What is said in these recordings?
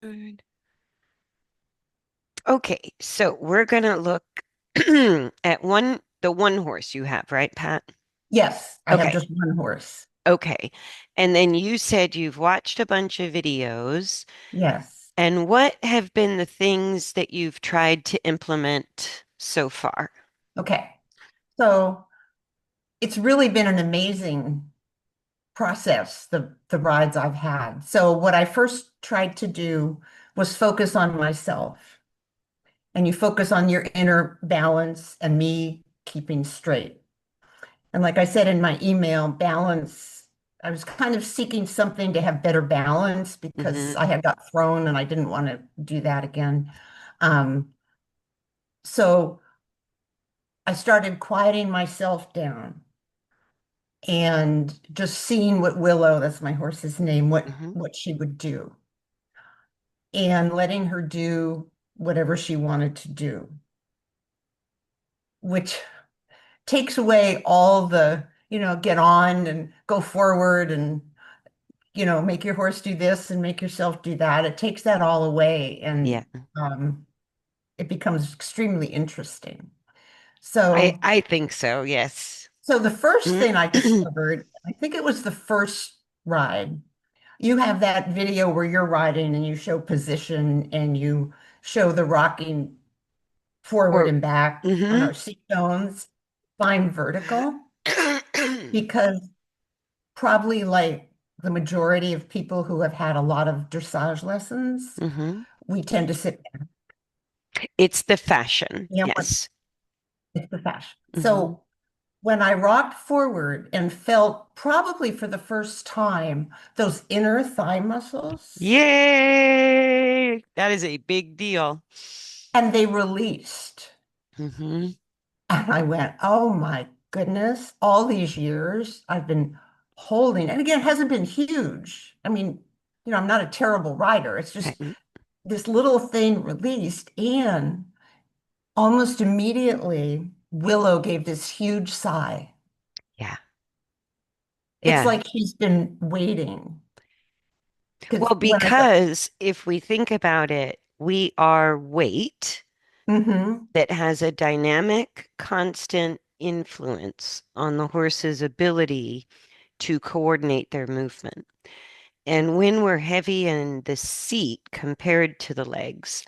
Good. Okay, so we're gonna look at the one horse you have, right, Pat? Yes, I have Okay, just one horse. okay. And then you said you've watched a bunch of videos, Yes. and what have been the things that you've tried to implement so far? Okay. So it's really been an amazing process, the rides I've had. So what I first tried to do was focus on myself. And you focus on your inner balance and me keeping straight. And like I said in my email, balance, I was kind of seeking something to have better balance because Hmm. I had got thrown and I didn't want to do that again. Um, so I started quieting myself down and just seeing what Willow, that's my horse's name, Hmm. what she would do and letting her do whatever she wanted to do, which takes away all the, get on and go forward and, make your horse do this and make yourself do that. It takes that all away Yeah, and um, it becomes extremely interesting. I So, I think so, yes. so the first thing I discovered, I think it was the first ride. You have that video where you're riding and you show position and you show the rocking forward Or and back on hmm. our seat bones, fine vertical, because probably like the majority of people who have had a lot of dressage lessons, Hmm. we tend to sit down. It's the fashion, Yeah, yes. it's the fashion. Hmm. So when I rocked forward and felt probably for the first time those inner thigh muscles, Yay! That is a big deal. and they released. Hmm. And I went, oh my goodness, all these years I've been holding, and again, it hasn't been huge. I mean, I'm not a terrible rider. It's just Okay. this little thing released, and almost immediately, Willow gave this huge sigh. Yeah. It's Yeah. like she's been waiting. Because Well, when I go, because if we think about it, we are weight mm-hmm, that has a dynamic, constant influence on the horse's ability to coordinate their movement. And when we're heavy in the seat compared to the legs,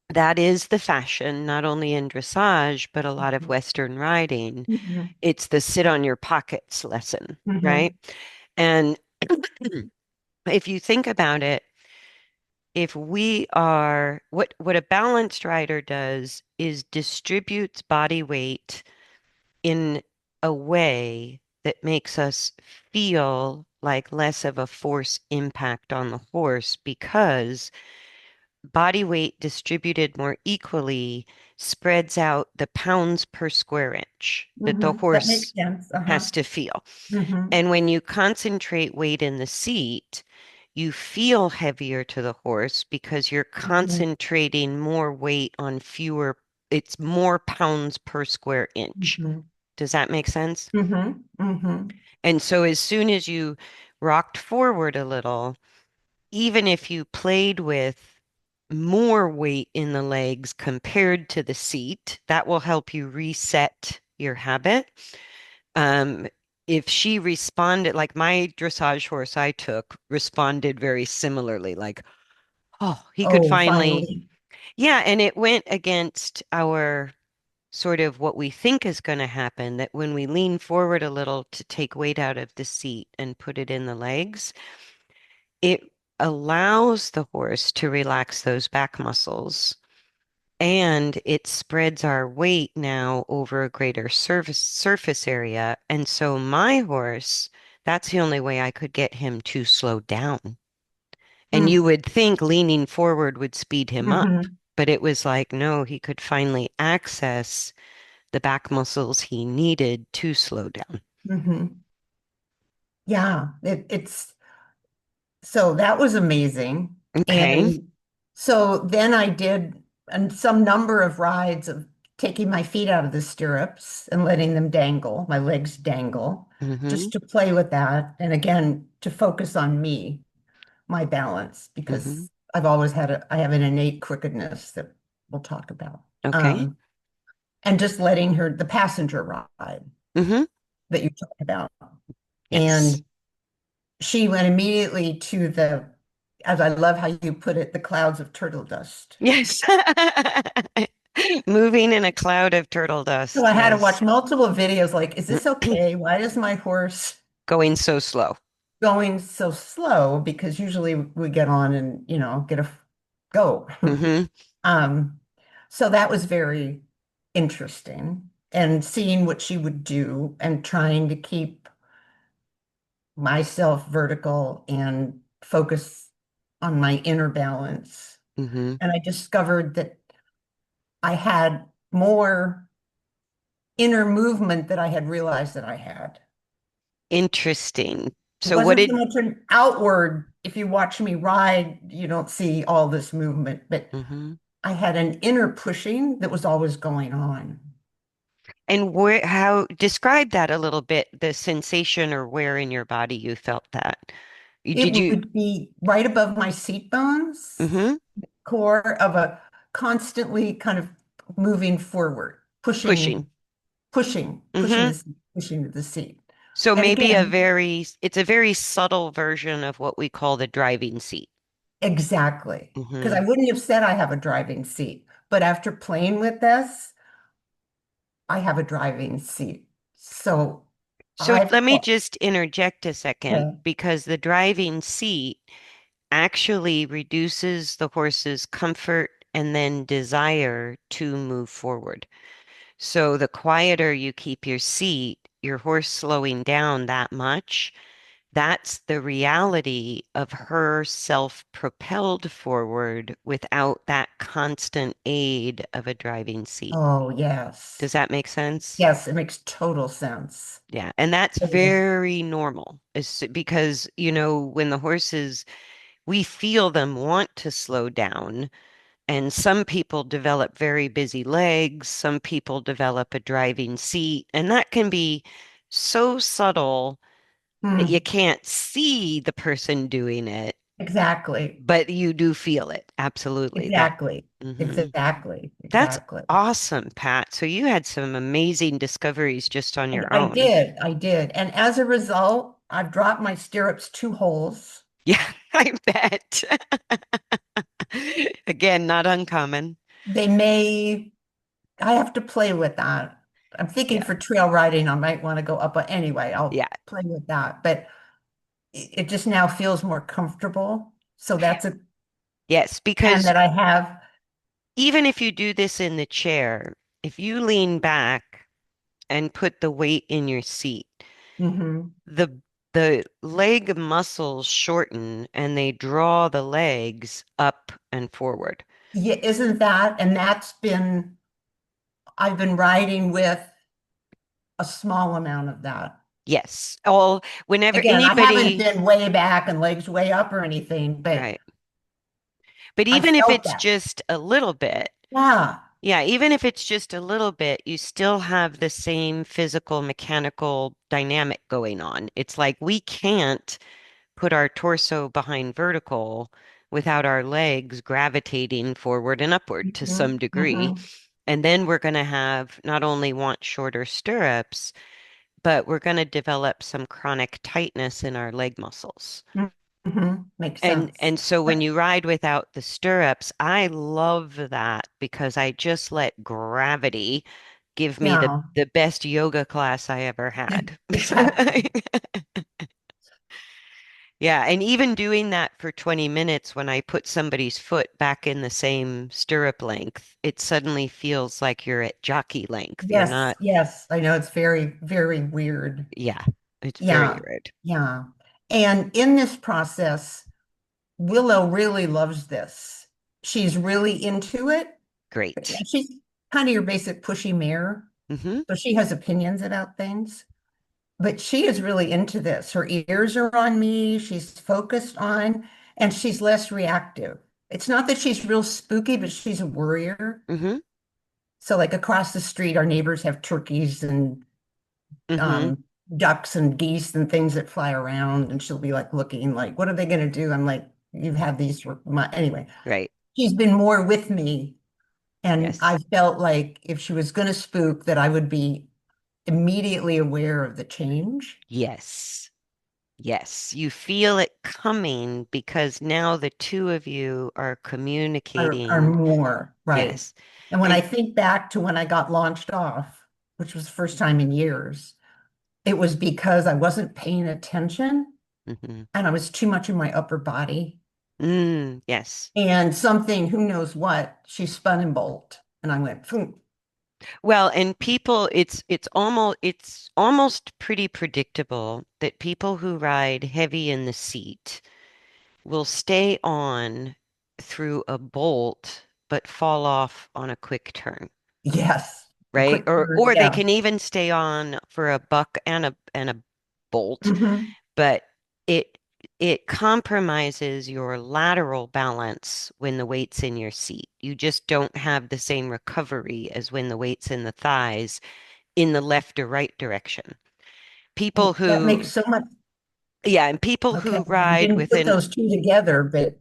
that is the fashion, not only in dressage, but a lot of Western riding. mm-hmm, It's the sit on your pockets lesson, mm-hmm, right? And if you think about it, if we are what a balanced rider does is distributes body weight in a way that makes us feel like less of a force impact on the horse because body weight distributed more equally spreads out the pounds per square inch that the mm-hmm. That makes horse sense. Uh-huh. has to feel. Mm-hmm, And when you concentrate weight in the seat, you feel heavier to the horse because you're mm-hmm, concentrating more weight on fewer, it's more pounds per square inch. mm-hmm, Does that make sense? mm-hmm, mm-hmm, And so as soon as you rocked forward a little, even if you played with more weight in the legs compared to the seat, that will help you reset your habit. Um, if she responded, like my dressage horse I took responded very similarly, like, oh, he could oh, finally, finally. yeah, and it went against our sort of what we think is going to happen, that when we lean forward a little to take weight out of the seat and put it in the legs, it allows the horse to relax those back muscles and it spreads our weight now over a greater surface area. And so my horse, that's the only way I could get him to slow down. And you would think leaning forward would speed him up, Mm-hmm, but it was like, no, he could finally access the back muscles he needed to slow down. mm-hmm. Yeah, it's so that was amazing. Okay. And so then I did some number of rides of taking my feet out of the stirrups and letting them dangle, my legs dangle, Hmm. just to play with that. And again, to focus on me, my balance, Hmm. because I've always had I have an innate crookedness that we'll talk about. Okay. Um, and just letting her, the passenger ride Mm-hmm. that you talked about. Yes. And she went immediately to as I love how you put it, the clouds of turtle dust. Yes. Moving in a cloud of turtle So dust. I had to watch Yes. multiple videos like, is this okay? Why is my horse Going so slow. going so slow? Because usually we get on and, get a go. Mm-hmm. Um, so that was very interesting and seeing what she would do and trying to keep myself vertical and focus on my inner balance. Mm-hmm. And I discovered that I had more inner movement that I had realized that I had. Interesting. It So what wasn't so did much an outward, if you watch me ride, you don't see all this movement, but hmm I had an inner pushing that was always going on. and where how describe that a little bit, the sensation or where in your body you felt that. It Did you would be right above my seat bones, mm-hmm. core of a constantly kind of moving forward, Pushing? pushing Mm-hmm. the seat, pushing the seat. So And maybe again, it's a very subtle version of what we call the driving seat. exactly. Because I Mm-hmm. wouldn't have said I have a driving seat, but after playing with this, I have a driving seat. So So I've let me put, just interject a second okay. because the driving seat actually reduces the horse's comfort and then desire to move forward. So the quieter you keep your seat, your horse slowing down that much, that's the reality of her self-propelled forward without that constant aid of a driving seat. Oh, Does yes. that make sense? Yes, it makes total sense. Yeah, and that's Total. very normal. Because, when the horses, we feel them want to slow down. And some people develop very busy legs, some people develop a driving seat, and that can be so subtle that you Hmm. can't see the person doing it, Exactly. but you do feel it. Absolutely. Exactly. Mhm. Exactly. That's Exactly. awesome, Pat. So you had some amazing discoveries just on your I own. did. I did. And as a result, I've dropped my stirrups 2 holes. Yeah, I bet. Again, not uncommon. They may, I have to play with that. I'm thinking Yeah. for trail riding, I might want to go up. But anyway, I'll Yeah. play with that. But it just now feels more comfortable. So that's a Yes, plan because that I have. even if you do this in the chair, if you lean back and put the weight in your seat, Hmm. the the leg muscles shorten and they draw the legs up and forward. Yeah, isn't that? And I've been riding with a small amount of that. Yes. All whenever Again, I haven't anybody, been way back and legs way up or anything, but right. But I even if felt it's that. just a little bit, Yeah. yeah, even if it's just a little bit, you still have the same physical, mechanical dynamic going on. It's like we can't put our torso behind vertical without our legs gravitating forward and upward to some Hmm. degree. Hmm. And then we're going to have not only want shorter stirrups, but we're going to develop some chronic tightness in our leg muscles. Hmm. Makes And sense. and so when But you ride without the stirrups, I love that because I just let gravity give me the yeah, the best yoga class I ever had. exactly. Yeah, and even doing that for 20 minutes when I put somebody's foot back in the same stirrup length, it suddenly feels like you're at jockey length. You're Yes, not, yes. I know it's very, very weird. yeah, it's very Yeah, weird. yeah. And in this process, Willow really loves this. She's really into it. Great. She's kind of your basic pushy mare. Hmm So she has opinions about things, but she is really into this. Her ears are on me. She's focused on, and she's less reactive. It's not that she's real spooky, but she's a worrier. hmm So, like across the street, our neighbors have turkeys and hmm um, ducks and geese and things that fly around, and she'll be like looking like, "What are they going to do?" I'm like, you've had these, anyway, Right. she's been more with me. And Yes. I felt like if she was going to spook, that I would be immediately aware of the change. Yes. Yes. You feel it coming because now the two of you are Are communicating. more, right. Yes. And when I And think back to when I got launched off, which was the first time in years, it was because I wasn't paying attention mhm. and I was too much in my upper body. Yes. And something, who knows what, she spun and bolt. And I went, "Phoom." Well, and people, it's almost pretty predictable that people who ride heavy in the seat will stay on through a bolt but fall off on a quick turn, Yes, a right? quick Or word. or they Yeah. can even stay on for a buck and a bolt, Hmm. but it it compromises your lateral balance when the weight's in your seat. You just don't have the same recovery as when the weight's in the thighs in the left or right direction. People That who, makes so much. yeah, and people Okay. who I ride didn't with put an, those two together, but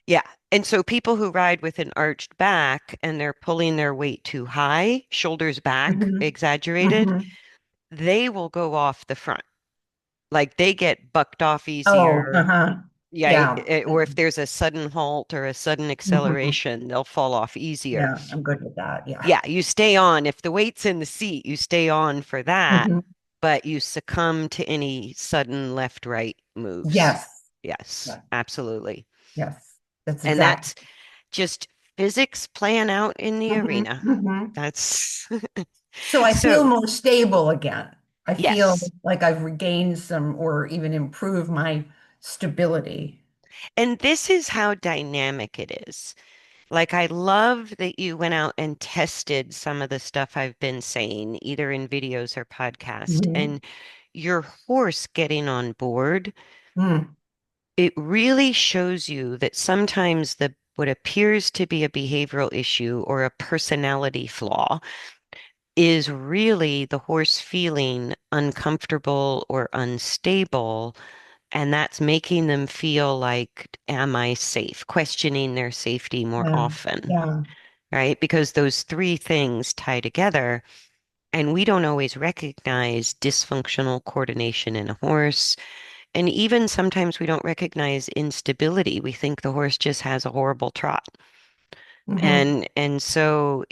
yeah, and so people who ride with an arched back and they're pulling their weight too high, shoulders back, hmm exaggerated, hmm they will go off the front. Like they get bucked off Oh, easier. uh-huh. Yeah, Yeah. or if there's a sudden halt or a sudden hmm acceleration, they'll fall off easier. Yeah, I'm good with that. Yeah. Yeah, you stay on. If the weight's in the seat, you stay on for that, hmm but you succumb to any sudden left-right moves. Yes. Yes, Yeah. absolutely. Yes. That's And exactly. that's just physics playing out in the hmm arena. hmm That's So I feel so, more stable again. I feel yes. like I've regained some or even improved my stability. And this is how dynamic it is. Like, I love that you went out and tested some of the stuff I've been saying, either in videos or podcast, Hmm. and your horse getting on board. Mm. It really shows you that sometimes the what appears to be a behavioral issue or a personality flaw is really the horse feeling uncomfortable or unstable, and that's making them feel like, am I safe? Questioning their safety more Yeah. often, Yeah. right? Because those three things tie together, and we don't always recognize dysfunctional coordination in a horse. And even sometimes we don't recognize instability. We think the horse just has a horrible trot. Hmm. And so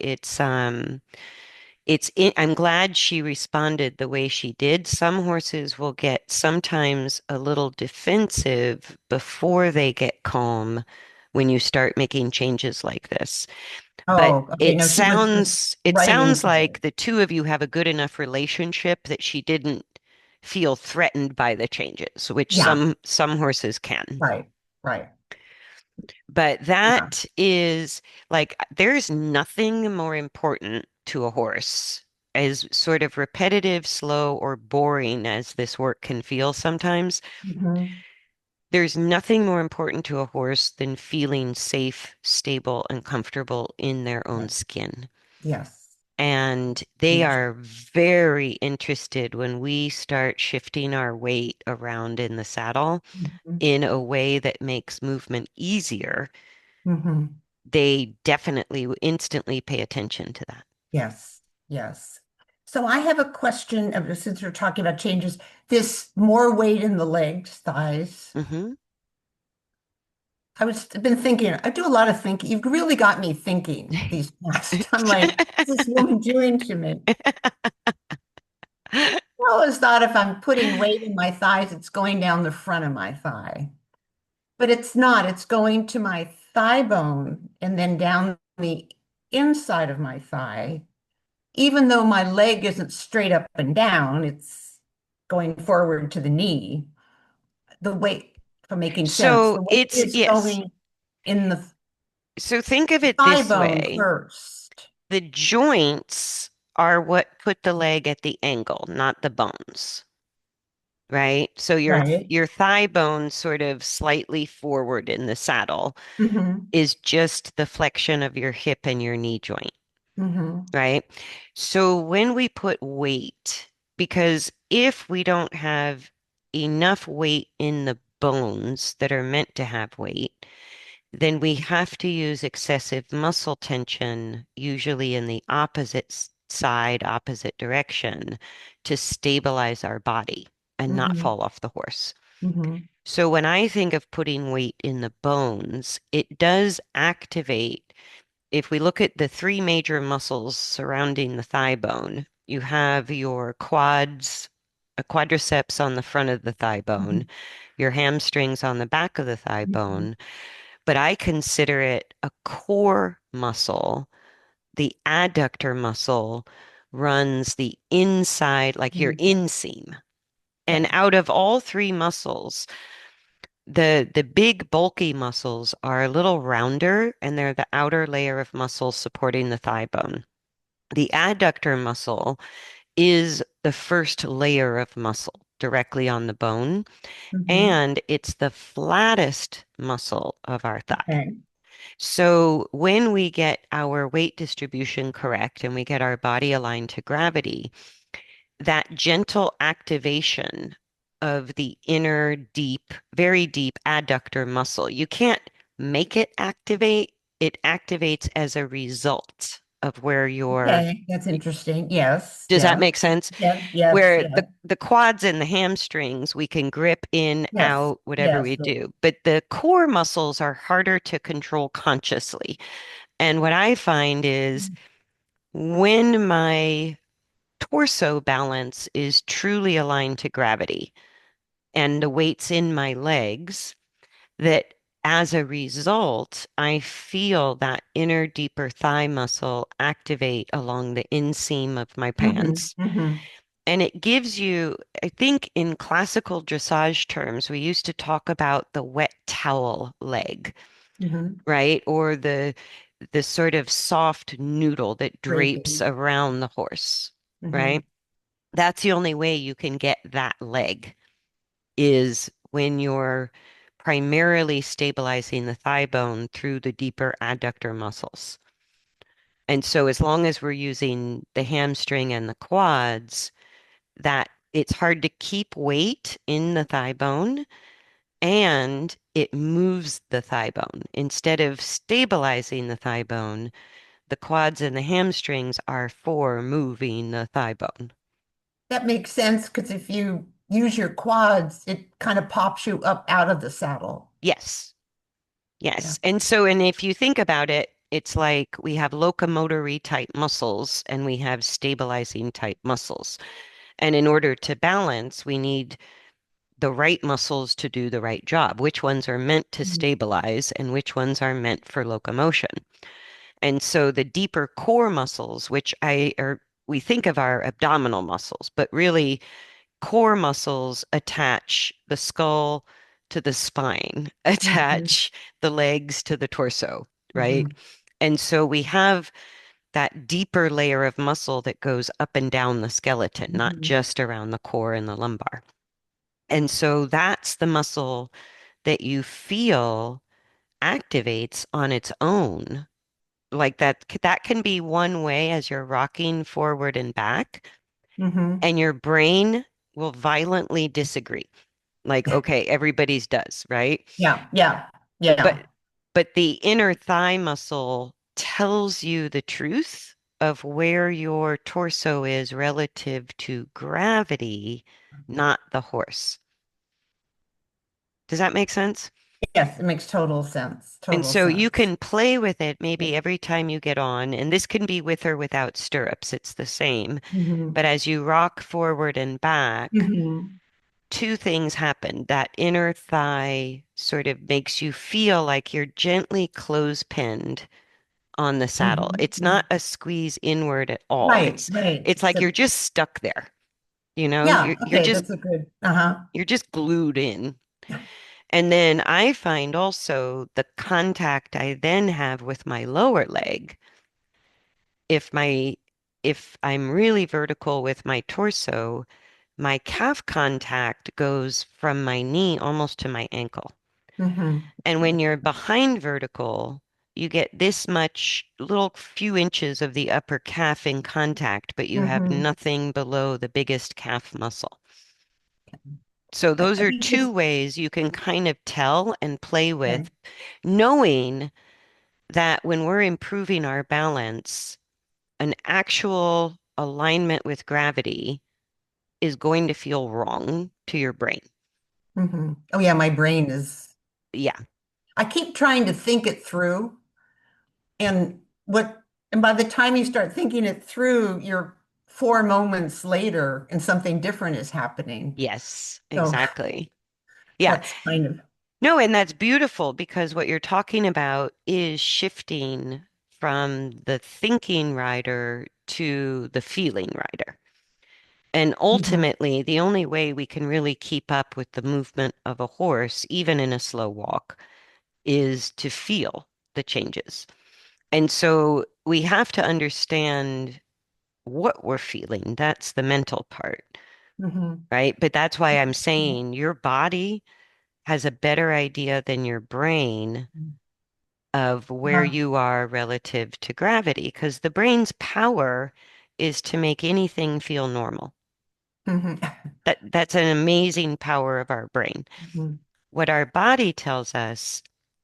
I'm glad she responded the way she did. Some horses will get sometimes a little defensive before they get calm when you start making changes like this. But Oh, okay. it No, she was just sounds it right sounds into it. like the two of you have a good enough relationship that she didn't feel threatened by the changes, which Yeah. some horses can. Right. Right. But Yeah. that is like there's nothing more important to a horse, as sort of repetitive, slow, or boring as this work can feel sometimes. Hmm. There's nothing more important to a horse than feeling safe, stable, and comfortable in their own Right. skin. Yes. And they Huge. are very interested when we start shifting our weight around in the saddle Hmm. in a way that makes movement easier. Hmm. They definitely instantly pay attention to that. Yes. Yes. So I have a question since we're talking about changes, this more weight in the legs, thighs. Hmm. I've been thinking, I do a lot of thinking. You've really got me thinking these past. I'm like, what's this woman doing to me? I always thought if I'm putting weight in my thighs, it's going down the front of my thigh. But it's not. It's going to my thigh bone and then down the inside of my thigh. Even though my leg isn't straight up and down, it's going forward to the knee. The weight, for making sense, So the weight it's, is yes. going in the So think of it thigh this bone way. first. The joints are what put the leg at the angle, not the bones, right? So Right. your thigh bone sort of slightly forward in the saddle Hmm. is just the flexion of your hip and your knee joint, Hmm. right? So when we put weight, because if we don't have enough weight in the bones that are meant to have weight, then we have to use excessive muscle tension, usually in the opposite side, opposite direction, to stabilize our body and not Hmm. fall off the horse. Hmm. So when I think of putting weight in the bones, it does activate. If we look at the three major muscles surrounding the thigh bone, you have your quads, a quadriceps on the front of the thigh bone, Hmm. your hamstrings on the back of the thigh Hmm. bone, but I consider it a core muscle. The adductor muscle runs the inside, like your Hmm. inseam. And Okay. out of all three muscles, the big bulky muscles are a little rounder and they're the outer layer of muscle supporting the thigh bone. The adductor muscle is the first layer of muscle directly on the bone, Hmm. and it's the flattest muscle of our thigh. Okay. So when we get our weight distribution correct and we get our body aligned to gravity, that gentle activation of the inner deep, very deep adductor muscle. You can't make it activate. It activates as a result of where your, Okay. That's interesting. Yes. does that Yes. make sense? Yes. Yes. Where Yes. the quads and the hamstrings, we can grip in, Yes. out, whatever Yes. we do. But the core muscles are harder to control consciously. And what I find is when my torso balance is truly aligned to gravity and the weight's in my legs, that as a result, I feel that inner deeper thigh muscle activate along the inseam of my Hmm. pants. Hmm. And it gives you, I think in classical dressage terms, we used to talk about the wet towel leg, Hmm. right? Or the sort of soft noodle that drapes Draping. around the horse, Hmm. right? That's the only way you can get that leg is when you're primarily stabilizing the thigh bone through the deeper adductor muscles. And so as long as we're using the hamstring and the quads, that it's hard to keep weight in the thigh bone and it moves the thigh bone. Instead of stabilizing the thigh bone, the quads and the hamstrings are for moving the thigh bone. That makes sense because if you use your quads, it kind of pops you up out of the saddle. Yes. Yeah. Yes. And so, and if you think about it, it's like we have locomotory type muscles and we have stabilizing type muscles. And in order to balance, we need the right muscles to do the right job. Which ones are meant to Mhm. stabilize and which ones are meant for locomotion. And so the deeper core muscles, which I are we think of our abdominal muscles, but really core muscles attach the skull to the spine, Mhm. attach the legs to the torso, right? Mhm. And so we have that deeper layer of muscle that goes up and down the skeleton, not Mhm. just around the core and the lumbar. And so that's the muscle that you feel activates on its own. Like that can be one way as you're rocking forward and back, Mhm. and your brain will violently disagree. Like, okay, everybody's does, right? Yeah. Yeah. But Yeah. but the inner thigh muscle tells you the truth of where your torso is relative to gravity, not the horse. Does that make sense? Yes, it makes total sense. And Total so you sense. can play with it Yeah. maybe every time you get on, and this can be with or without stirrups, it's the same. Mhm. But as you rock forward and back, Mhm. two things happen. That inner thigh sort of makes you feel like you're gently close-pinned on the saddle. Mhm. It's not Mhm. a squeeze inward at all. Right. It's Right. it's like you're just stuck there. You know, Yeah. you're Okay. just That's a good. Uh-huh. you're just glued in. And then I find also the contact I then have with my lower leg, if my if I'm really vertical with my torso, my calf contact goes from my knee almost to my ankle. Mhm. And when you're behind vertical, you get this much little few inches of the upper calf in contact, but you have Mhm. nothing below the biggest calf muscle. So those I are think two this, ways you can kind of tell and play with, okay. knowing that when we're improving our balance, an actual alignment with gravity is going to feel wrong to your brain. Oh yeah, my brain is, Yeah. I keep trying to think it through and and by the time you start thinking it through, you're 4 moments later and something different is happening. Yes, So exactly. Yeah. that's kind of, No, and that's beautiful because what you're talking about is shifting from the thinking rider to the feeling rider. And Mhm, ultimately, the only way we can really keep up with the movement of a horse, even in a slow walk, is to feel the changes. And so we have to understand what we're feeling. That's the mental part, mhm. right? But that's why I'm saying your body has a better idea than your brain of where Yeah. you are relative to gravity, because the brain's power is to make anything feel normal. Mhm. That's an amazing power of our brain. Mhm. What our body tells us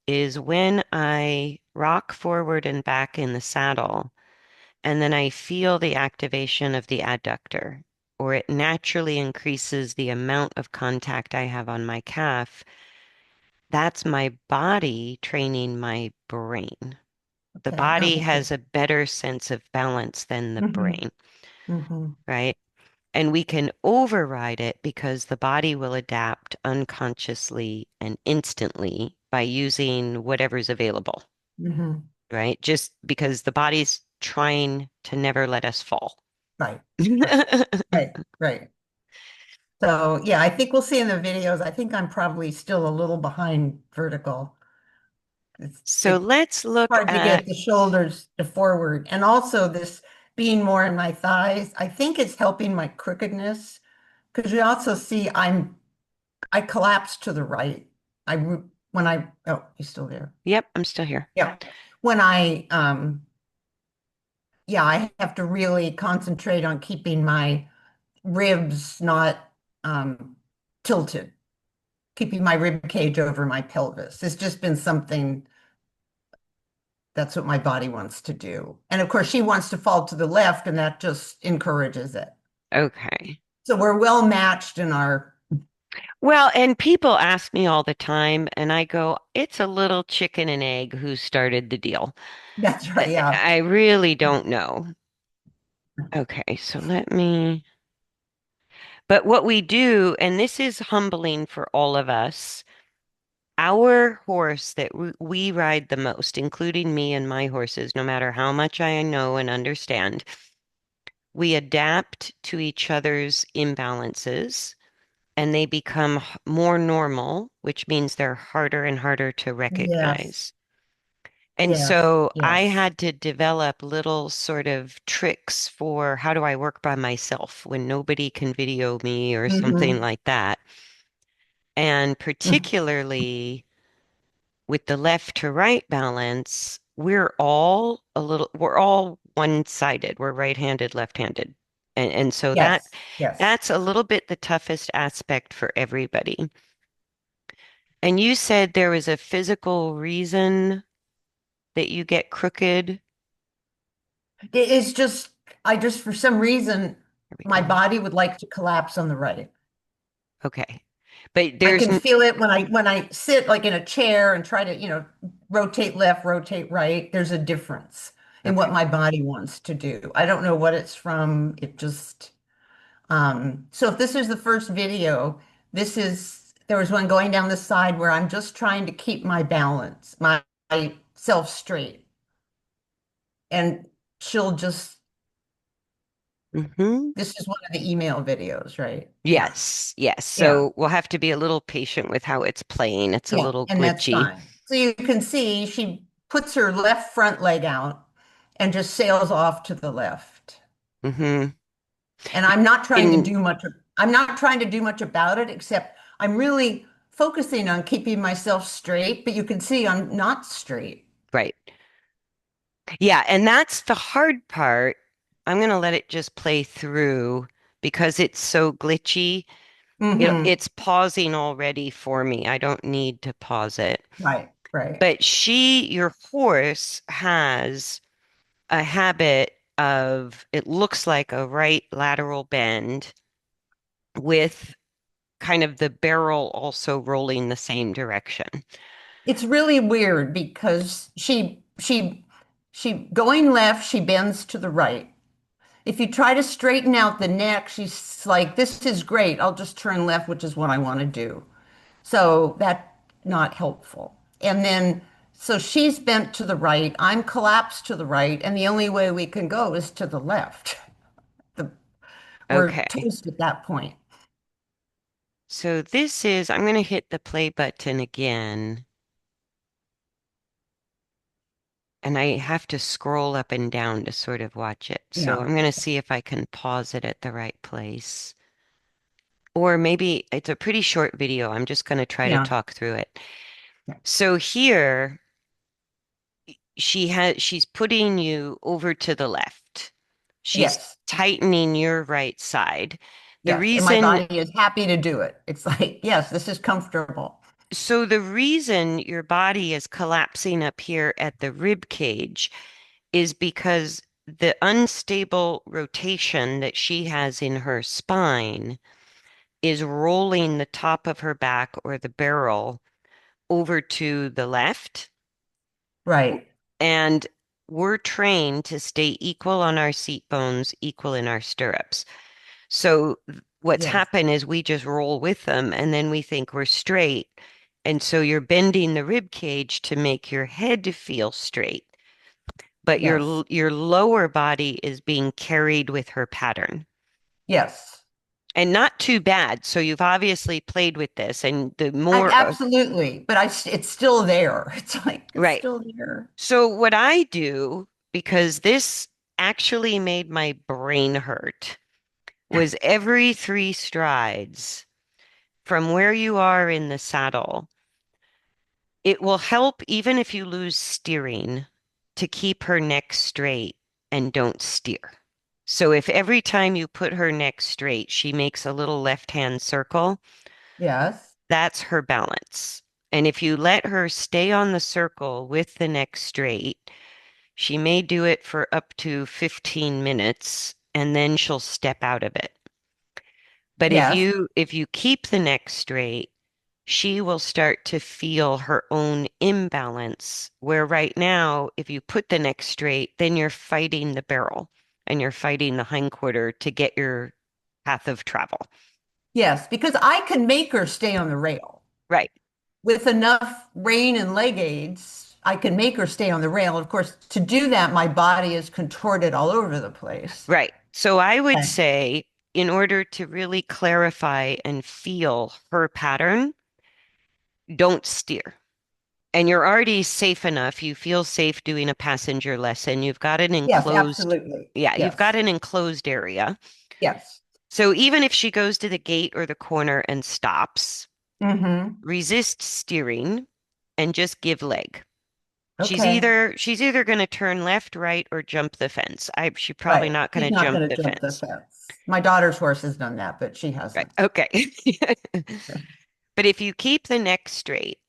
is when I rock forward and back in the saddle, and then I feel the activation of the adductor, or it naturally increases the amount of contact I have on my calf. That's my body training my brain. The Okay. Oh, body okay. has a better sense of balance than the Hmm. brain, Hmm. right? And we can override it because the body will adapt unconsciously and instantly by using whatever's available, Hmm. right? Just because the body's trying to never let us fall. Right. Right. Right. Right. So yeah, I think we'll see in the videos. I think I'm probably still a little behind vertical. So It's let's look hard to at, get the shoulders to forward. And also this being more in my thighs, I think it's helping my crookedness because you also see I collapse to the right. When I oh, you're still there. yep, I'm still here. Yeah. When I yeah, I have to really concentrate on keeping my ribs not um tilted, keeping my rib cage over my pelvis. It's just been something that's what my body wants to do. And of course, she wants to fall to the left, and that just encourages it. Okay. So we're well matched in our, Well, and people ask me all the time, and I go, it's a little chicken and egg who started the deal. that's right. Yeah. I really don't know. Okay, so let me. But what we do, and this is humbling for all of us, our horse that we ride the most, including me and my horses, no matter how much I know and understand, we adapt to each other's imbalances and they become more normal, which means they're harder and harder to Yes. recognize. And Yes. so I Yes. had to develop little sort of tricks for how do I work by myself when nobody can video me or something Hmm. like that. And particularly with the left to right balance, we're all one-sided. We're right-handed, left-handed. And so Yes. Yes. that's a little bit the toughest aspect for everybody. And you said there was a physical reason that you get crooked. It's just, I just, for some reason, There we my go. body would like to collapse on the right. Okay. But I there's can feel it when I sit like in a chair and try to, rotate left, rotate right. There's a difference in okay. what my body wants to do. I don't know what it's from. It just, so if this is the first video, there was one going down the side where I'm just trying to keep my balance, myself straight. And she'll just, Hmm. this is one of the email videos, right? Yeah. Yes, yes. Yeah. So we'll have to be a little patient with how it's playing. It's a Yeah. little And that's glitchy. fine. So you can see she puts her left front leg out and just sails off to the left. Hmm. And I'm not trying to In do much. I'm not trying to do much about it, except I'm really focusing on keeping myself straight, but you can see I'm not straight. right. Yeah, and that's the hard part. I'm gonna let it just play through because it's so glitchy. Mm-hmm. It's pausing already for me. I don't need to pause it. Right, right. But your horse has a habit of, it looks like a right lateral bend with kind of the barrel also rolling the same direction. It's really weird because she going left, she bends to the right. If you try to straighten out the neck, she's like, "This is great. I'll just turn left, which is what I want to do." So that's not helpful. And then, so she's bent to the right, I'm collapsed to the right, and the only way we can go is to the left. The, we're Okay. toast at that point. So I'm going to hit the play button again, and I have to scroll up and down to sort of watch it. So Yeah, I'm going to see if I can pause it at the right place. Or maybe it's a pretty short video. I'm just going to try to yeah, talk through it. So here she's putting you over to the left. She's yes, tightening your right side. The yes. And my reason body is happy to do it. It's like, yes, this is comfortable. the reason your body is collapsing up here at the rib cage is because the unstable rotation that she has in her spine is rolling the top of her back or the barrel over to the left. Right. And we're trained to stay equal on our seat bones, equal in our stirrups. So what's Yes, happened is we just roll with them and then we think we're straight. And so you're bending the rib cage to make your head feel straight, but yes, your lower body is being carried with her pattern. yes. And not too bad. So you've obviously played with this and the I, more absolutely. But it's still there. It's like, it's right. still there. So what I do, because this actually made my brain hurt, was every 3 strides from where you are in the saddle, it will help even if you lose steering to keep her neck straight and don't steer. So if every time you put her neck straight, she makes a little left-hand circle, Yes, that's her balance. And if you let her stay on the circle with the neck straight, she may do it for up to 15 minutes and then she'll step out of it. But yes, if you keep the neck straight, she will start to feel her own imbalance. Where right now, if you put the neck straight, then you're fighting the barrel and you're fighting the hindquarter to get your path of travel. yes. Because I can make her stay on the rail. Right, With enough rein and leg aids, I can make her stay on the rail. Of course, to do that, my body is contorted all over the place. right. So I would Okay. say, in order to really clarify and feel her pattern, don't steer. And you're already safe enough. You feel safe doing a passenger lesson. You've got an Yes, enclosed, absolutely. yeah, you've got Yes. an enclosed area. Yes. So even if she goes to the gate or the corner and stops, Mm-hmm. resist steering and just give leg. Okay. She's either going to turn left, right, or jump the fence. She's probably Right. not going She's to not jump going to the jump the fence. fence. My daughter's horse has done that, but she Right. hasn't. Okay. But if you keep the neck straight,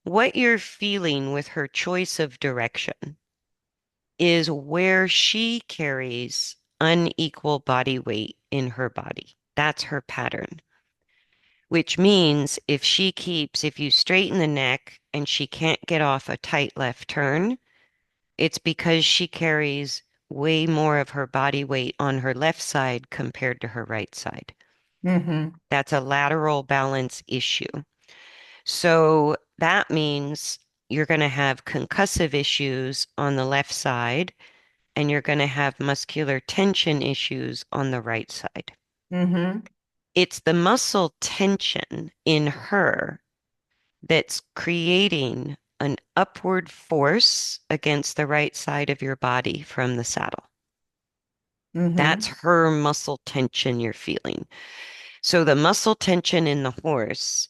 what you're feeling with her choice of direction is where she carries unequal body weight in her body. That's her pattern, which means if you straighten the neck and she can't get off a tight left turn, it's because she carries way more of her body weight on her left side compared to her right side. Mm-hmm. That's a lateral balance issue. So that means you're going to have concussive issues on the left side and you're going to have muscular tension issues on the right side. Mm-hmm. It's the muscle tension in her that's creating an upward force against the right side of your body from the saddle. That's Mm-hmm. her muscle tension you're feeling. So the muscle tension in the horse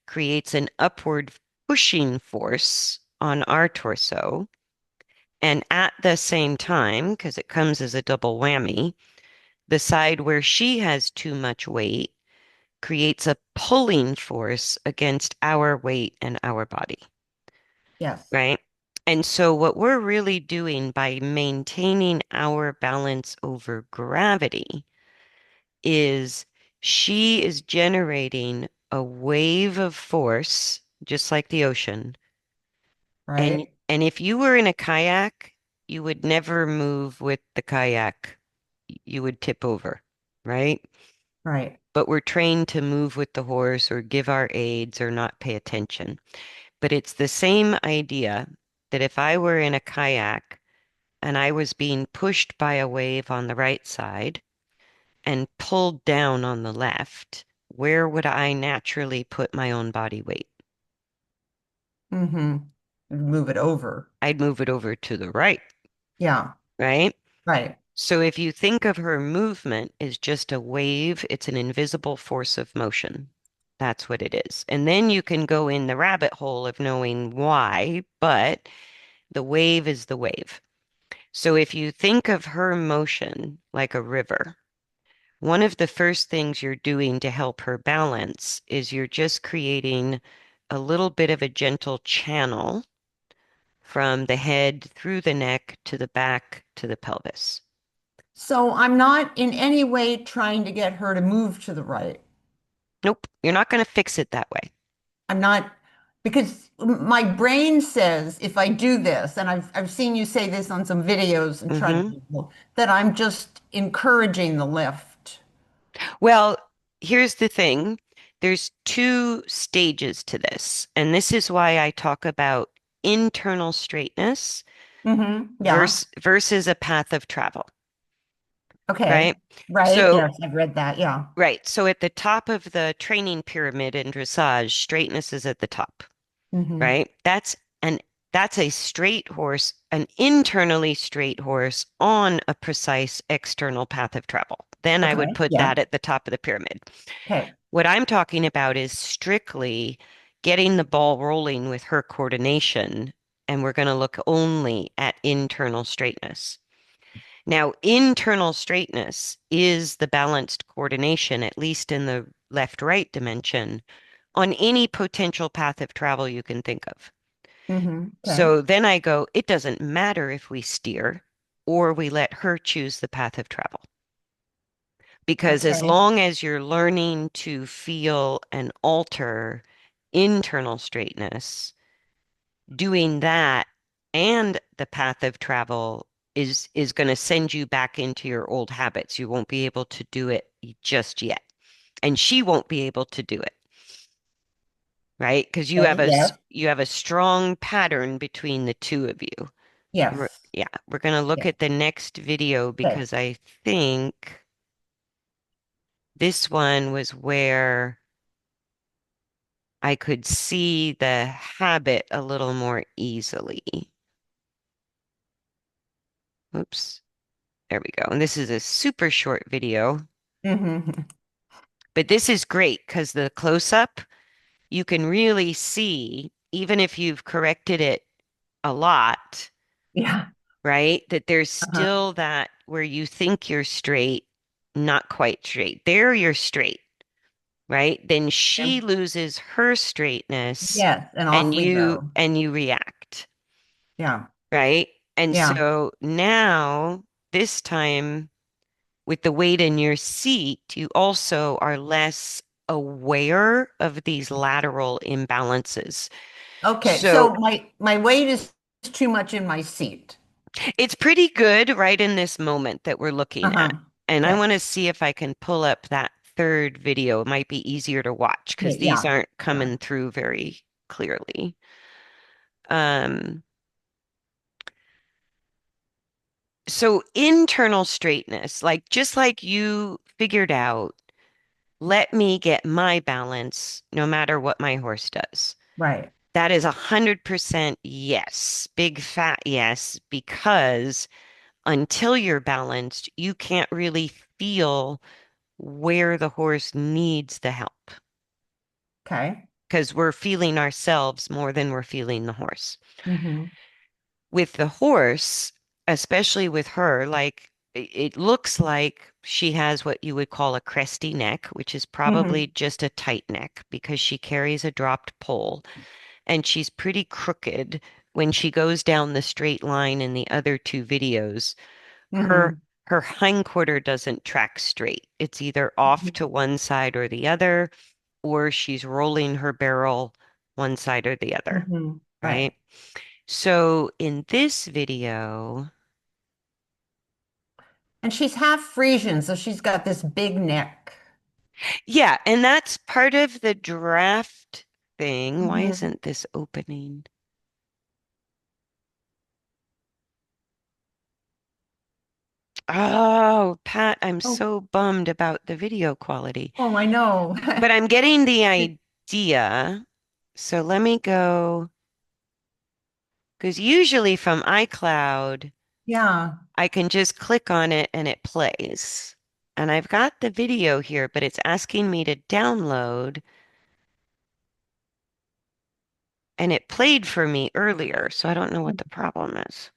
creates an upward pushing force on our torso. And at the same time, because it comes as a double whammy, the side where she has too much weight creates a pulling force against our weight and our body, Yes. right? And so, what we're really doing by maintaining our balance over gravity is she is generating a wave of force, just like the ocean. And Right. and if you were in a kayak, you would never move with the kayak. You would tip over, right? Right. But we're trained to move with the horse or give our aids or not pay attention. But it's the same idea that if I were in a kayak and I was being pushed by a wave on the right side and pulled down on the left, where would I naturally put my own body weight? Mm-hmm. Move it over. I'd move it over to the right, Yeah. right? Right. So if you think of her movement as just a wave, it's an invisible force of motion. That's what it is. And then you can go in the rabbit hole of knowing why, but the wave is the wave. So if you think of her motion like a river, one of the first things you're doing to help her balance is you're just creating a little bit of a gentle channel from the head through the neck to the back to the pelvis. So I'm not in any way trying to get her to move to the right. Nope, you're not going to fix it that way. I'm not because my brain says if I do this, and I've seen you say this on some videos and tried Hmm. to, that I'm just encouraging the lift. Well, here's the thing. There's two stages to this, and this is why I talk about internal straightness Yeah. versus a path of travel, Okay. right? Right. So, Yes, I've read that. Yeah. right. So at the top of the training pyramid in dressage, straightness is at the top, Hmm. right? An that's a straight horse, an internally straight horse on a precise external path of travel. Then I would Okay. put Yeah. that at the top of the pyramid. Okay. What I'm talking about is strictly getting the ball rolling with her coordination, and we're going to look only at internal straightness. Now, internal straightness is the balanced coordination, at least in the left-right dimension, on any potential path of travel you can think of. Okay. So then I go, it doesn't matter if we steer or we let her choose the path of travel. Because as Okay. long as you're learning to feel and alter internal straightness, doing that and the path of travel is going to send you back into your old habits. You won't be able to do it just yet. And she won't be able to do it, right? Because Okay. Yes. you have a strong pattern between the two of you. Yes. Yeah, we're going to look Yeah. at the next video Okay. because I think this one was where I could see the habit a little more easily. Oops, there we go. And this is a super short video, Hmm. but this is great because the close up, you can really see, even if you've corrected it a lot, Yeah. right? That there's Uh-huh. still that where you think you're straight, not quite straight. There you're straight, right? Then she And loses her straightness yes, and off we go. and you react, Yeah. right? And Yeah. so now this time with the weight in your seat, you also are less aware of these lateral imbalances. Okay. So So my weight is too much in my seat. it's pretty good right in this moment that we're looking at. Uh-huh. And I Okay. want to see if I can pull up that third video. It might be easier to watch because Okay. these Yeah. aren't Yeah. coming through very clearly. Um, so internal straightness, like just like you figured out, let me get my balance no matter what my horse does. Right. That is 100% yes, big fat yes, because until you're balanced, you can't really feel where the horse needs the help Okay. because we're feeling ourselves more than we're feeling the horse. Hmm. With the horse, especially with her, like it looks like she has what you would call a cresty neck, which is probably Hmm. just a tight neck because she carries a dropped pole and she's pretty crooked when she goes down the straight line in the other two videos. Her Hmm. her hindquarter doesn't track straight. It's either off to one side or the other, or she's rolling her barrel one side or the other, Hmm. Right. right? So in this video, And she's half Frisian, so she's got this big neck. yeah, and that's part of the draft thing. Why Hmm. isn't this opening? Oh, Pat, I'm Oh, so bummed about the video quality. oh, I know. But I'm getting the idea. So let me go, because usually from iCloud, Yeah. I can just click on it and it plays. And I've got the video here, but it's asking me to download, and it played for me earlier, so I don't know what the problem is.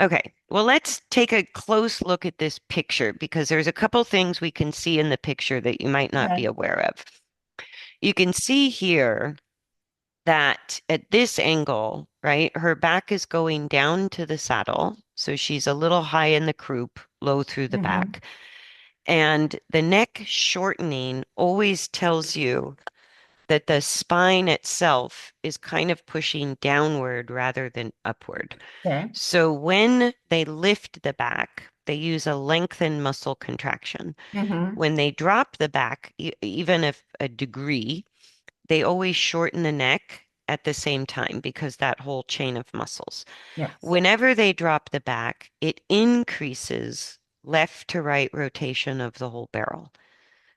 Okay, well, let's take a close look at this picture because there's a couple things we can see in the picture that you might not be Okay. aware of. You can see here that at this angle, right, her back is going down to the saddle. So she's a little high in the croup, low through the Hmm. back. And the neck shortening always tells you that the spine itself is kind of pushing downward rather than upward. Okay. So when they lift the back, they use a lengthened muscle contraction. Hmm. When they drop the back, even if a degree, they always shorten the neck at the same time because that whole chain of muscles. Yes. Whenever they drop the back, it increases left to right rotation of the whole barrel.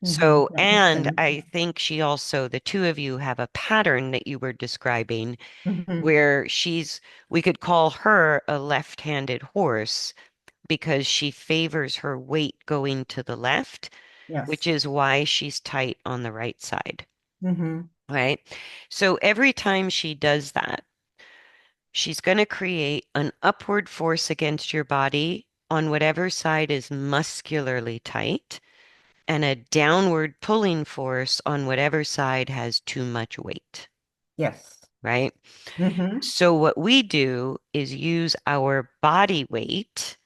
Hmm. So, That makes and sense. I think she also, the two of you have a pattern that you were describing Hmm. where we could call her a left-handed horse because she favors her weight going to the left, which Yes. is why she's tight on the right side, Hmm. right? So every time she does that, she's going to create an upward force against your body on whatever side is muscularly tight and a downward pulling force on whatever side has too much weight, Yes. right? Hmm. So what we do is use our body weight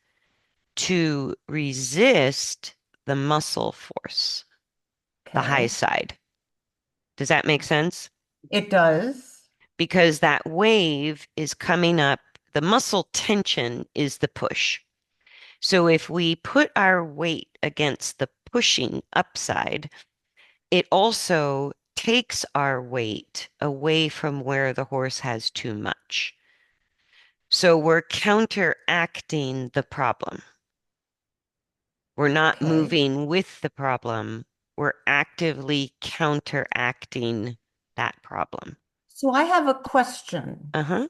to resist the muscle force, the high Okay. side. Does that make sense? It does. Because that wave is coming up, the muscle tension is the push. So if we put our weight against the pushing upside, it also takes our weight away from where the horse has too much. So we're counteracting the problem. We're not Okay. moving with the problem. We're actively counteracting that problem. So I have a question Uh-huh.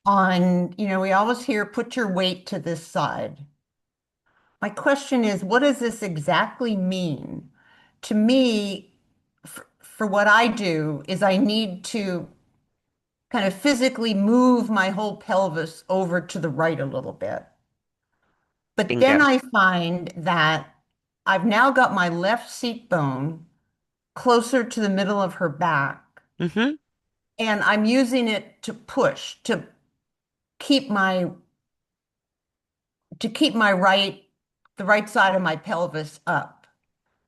on, we always hear put your weight to this side. My question is, what does this exactly mean? To me, for what I do, is I need to kind of physically move my whole pelvis over to the right a little bit. But then Bingo. I find that I've now got my left seat bone closer to the middle of her back, Mm-hmm. and I'm using it to push, keep my to keep my the right side of my pelvis up.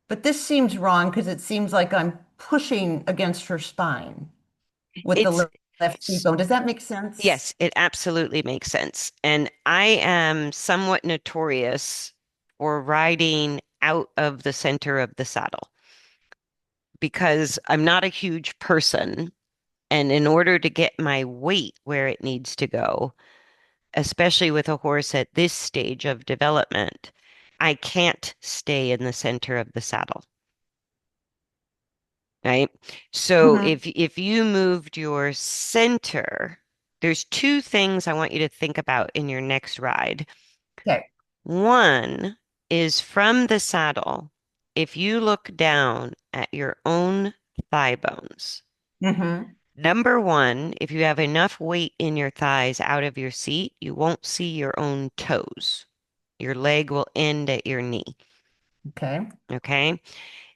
But this seems wrong because it seems like I'm pushing against her spine with the It's left seat bone. Does that make sense? Yes, it absolutely makes sense. And I am somewhat notorious for riding out of the center of the saddle because I'm not a huge person. And in order to get my weight where it needs to go, especially with a horse at this stage of development, I can't stay in the center of the saddle, right? So Hmm. if you moved your center, there's two things I want you to think about in your next ride. Okay. One is from the saddle. If you look down at your own thigh bones, Hmm. Number one, if you have enough weight in your thighs out of your seat, you won't see your own toes. Your leg will end at your knee. Okay. Okay.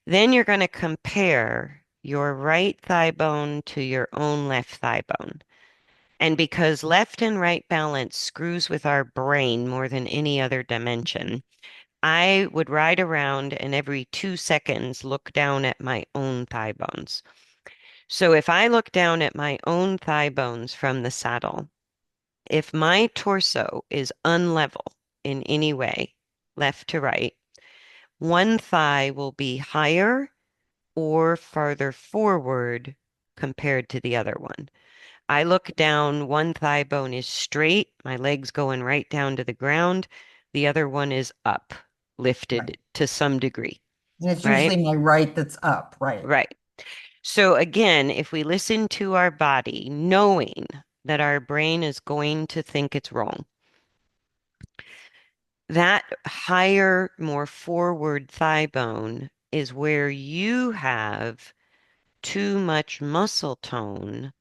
Then you're going to compare your right thigh bone to your own left thigh bone. And because left and right balance screws with our brain more than any other dimension, I would ride around and every 2 seconds look down at my own thigh bones. So if I look down at my own thigh bones from the saddle, if my torso is unlevel in any way, left to right, one thigh will be higher or farther forward compared to the other one. I look down, one thigh bone is straight, my leg's going right down to the ground. The other one is up, Right. lifted to some degree, And it's right? usually my right that's up, right? Right. So again, if we listen to our body, knowing that our brain is going to think it's wrong, that higher, more forward thigh bone is where you have too much muscle tone,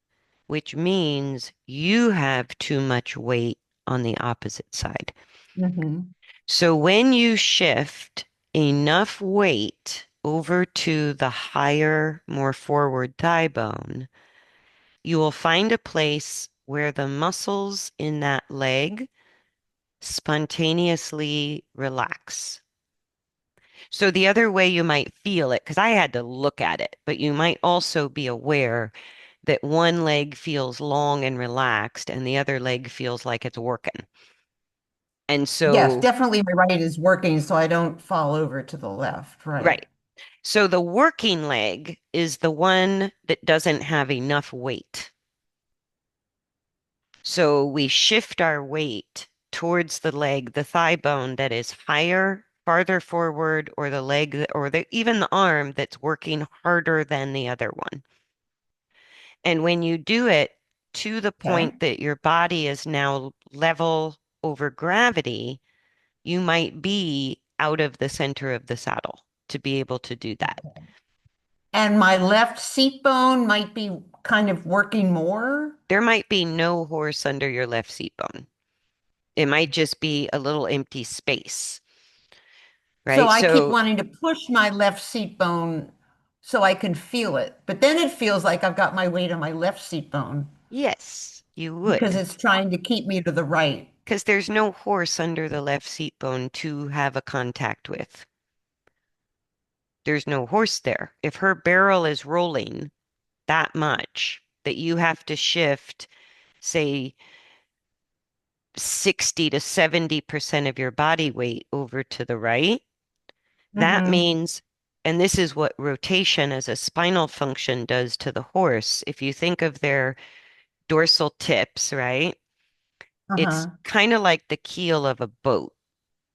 which means you have too much weight on the opposite side. Hmm. So when you shift enough weight over to the higher, more forward thigh bone, you will find a place where the muscles in that leg spontaneously relax. So the other way you might feel it, because I had to look at it, but you might also be aware that one leg feels long and relaxed and the other leg feels like it's working. And Yes, so, definitely my right is working so I don't fall over to the left, right? right. So the working leg is the one that doesn't have enough weight. So we shift our weight towards the leg, the thigh bone that is higher, farther forward, or the leg or even the arm that's working harder than the other one. And when you do it to the Okay. point that your body is now level over gravity, you might be out of the center of the saddle to be able to do that. And my left seat bone might be kind of working more. There might be no horse under your left seat bone. It might just be a little empty space, So right? I keep So, wanting to push my left seat bone so I can feel it. But then it feels like I've got my weight on my left seat bone yes, you because would, it's trying to keep me to the right. because there's no horse under the left seat bone to have a contact with. There's no horse there. If her barrel is rolling that much that you have to shift, say, 60 to 70% of your body weight over to the right, that Hmm. means, and this is what rotation as a spinal function does to the horse. If you think of their dorsal tips, right? It's Uh-huh. kind of like the keel of a boat.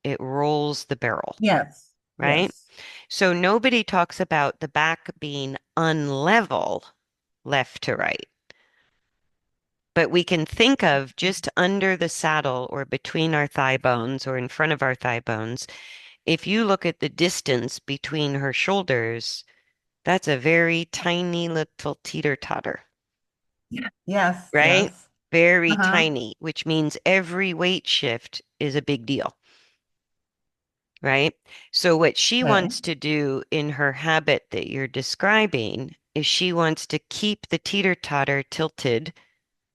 It rolls the barrel, Yes. right? Yes. So nobody talks about the back being unlevel left to right. But we can think of just under the saddle or between our thigh bones or in front of our thigh bones. If you look at the distance between her shoulders, that's a very tiny little teeter-totter, Yes. right? Yes. Very Uh-huh. tiny, which means every weight shift is a big deal, right? So what she Okay. wants to do in her habit that you're describing is she wants to keep the teeter-totter tilted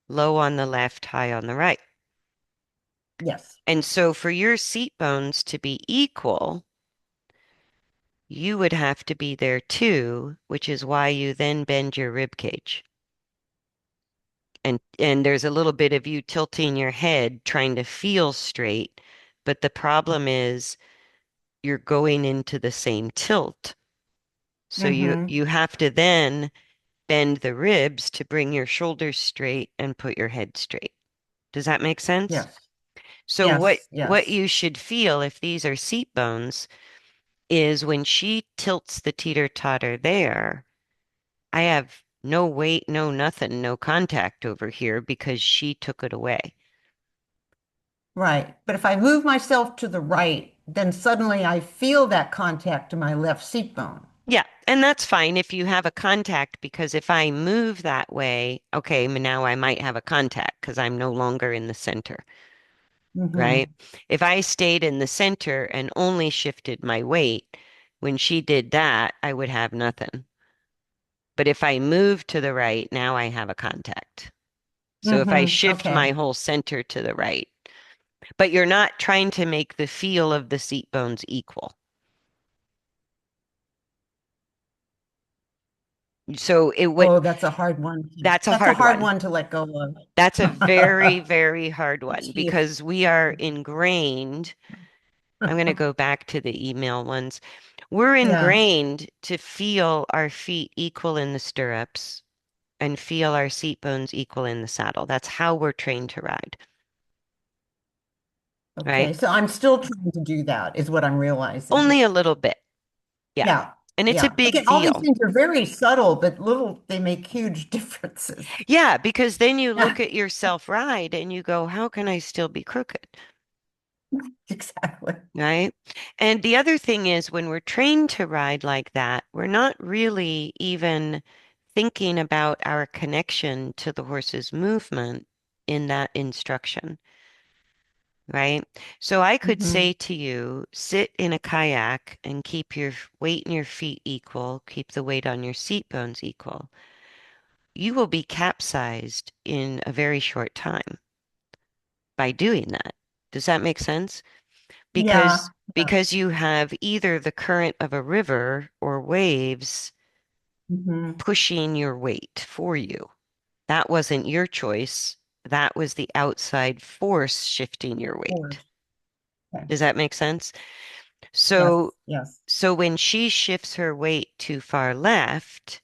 low on the left, high on the right. Yes. And so for your seat bones to be equal, you would have to be there too, which is why you then bend your rib cage. And there's a little bit of you tilting your head trying to feel straight, but the problem is you're going into the same tilt. So you Hmm. you have to then bend the ribs to bring your shoulders straight and put your head straight. Does that make sense? Yes. So Yes. what Yes. you should feel if these are seat bones is when she tilts the teeter-totter there, I have no weight, no nothing, no contact over here because she took it away. Right. But if I move myself to the right, then suddenly I feel that contact to my left seat bone. Yeah, and that's fine if you have a contact because if I move that way, okay, now I might have a contact because I'm no longer in the center, right? Hmm. If I stayed in the center and only shifted my weight, when she did that, I would have nothing. But if I move to the right, now I have a contact. So if I shift Okay. my whole center to the right, but you're not trying to make the feel of the seat bones equal. So it would, Oh, that's a hard one. that's a That's a hard hard one. one to let go of. That's a very, very hard one Jeez. because we are ingrained. I'm going to go back to the email ones. We're Yeah. ingrained to feel our feet equal in the stirrups and feel our seat bones equal in the saddle. That's how we're trained to ride, right? Okay. So I'm still trying to do that, is what I'm realizing. Only a little bit. Yeah. Yeah. And it's a Yeah. big Again, all these deal. things are very subtle, but little, they make huge differences. Yeah, because then you Yeah, look at yourself ride and you go, how can I still be crooked? exactly. Right? And the other thing is when we're trained to ride like that, we're not really even thinking about our connection to the horse's movement in that instruction, right? So I could Hmm. say to you, sit in a kayak and keep your weight in your feet equal, keep the weight on your seat bones equal. You will be capsized in a very short time by doing that. Does that make sense? Yeah. Yeah. Because you have either the current of a river or waves Hmm. pushing your weight for you. That wasn't your choice. That was the outside force shifting your weight. Forward. Okay. Does that make sense? Yes. So, Yes. so when she shifts her weight too far left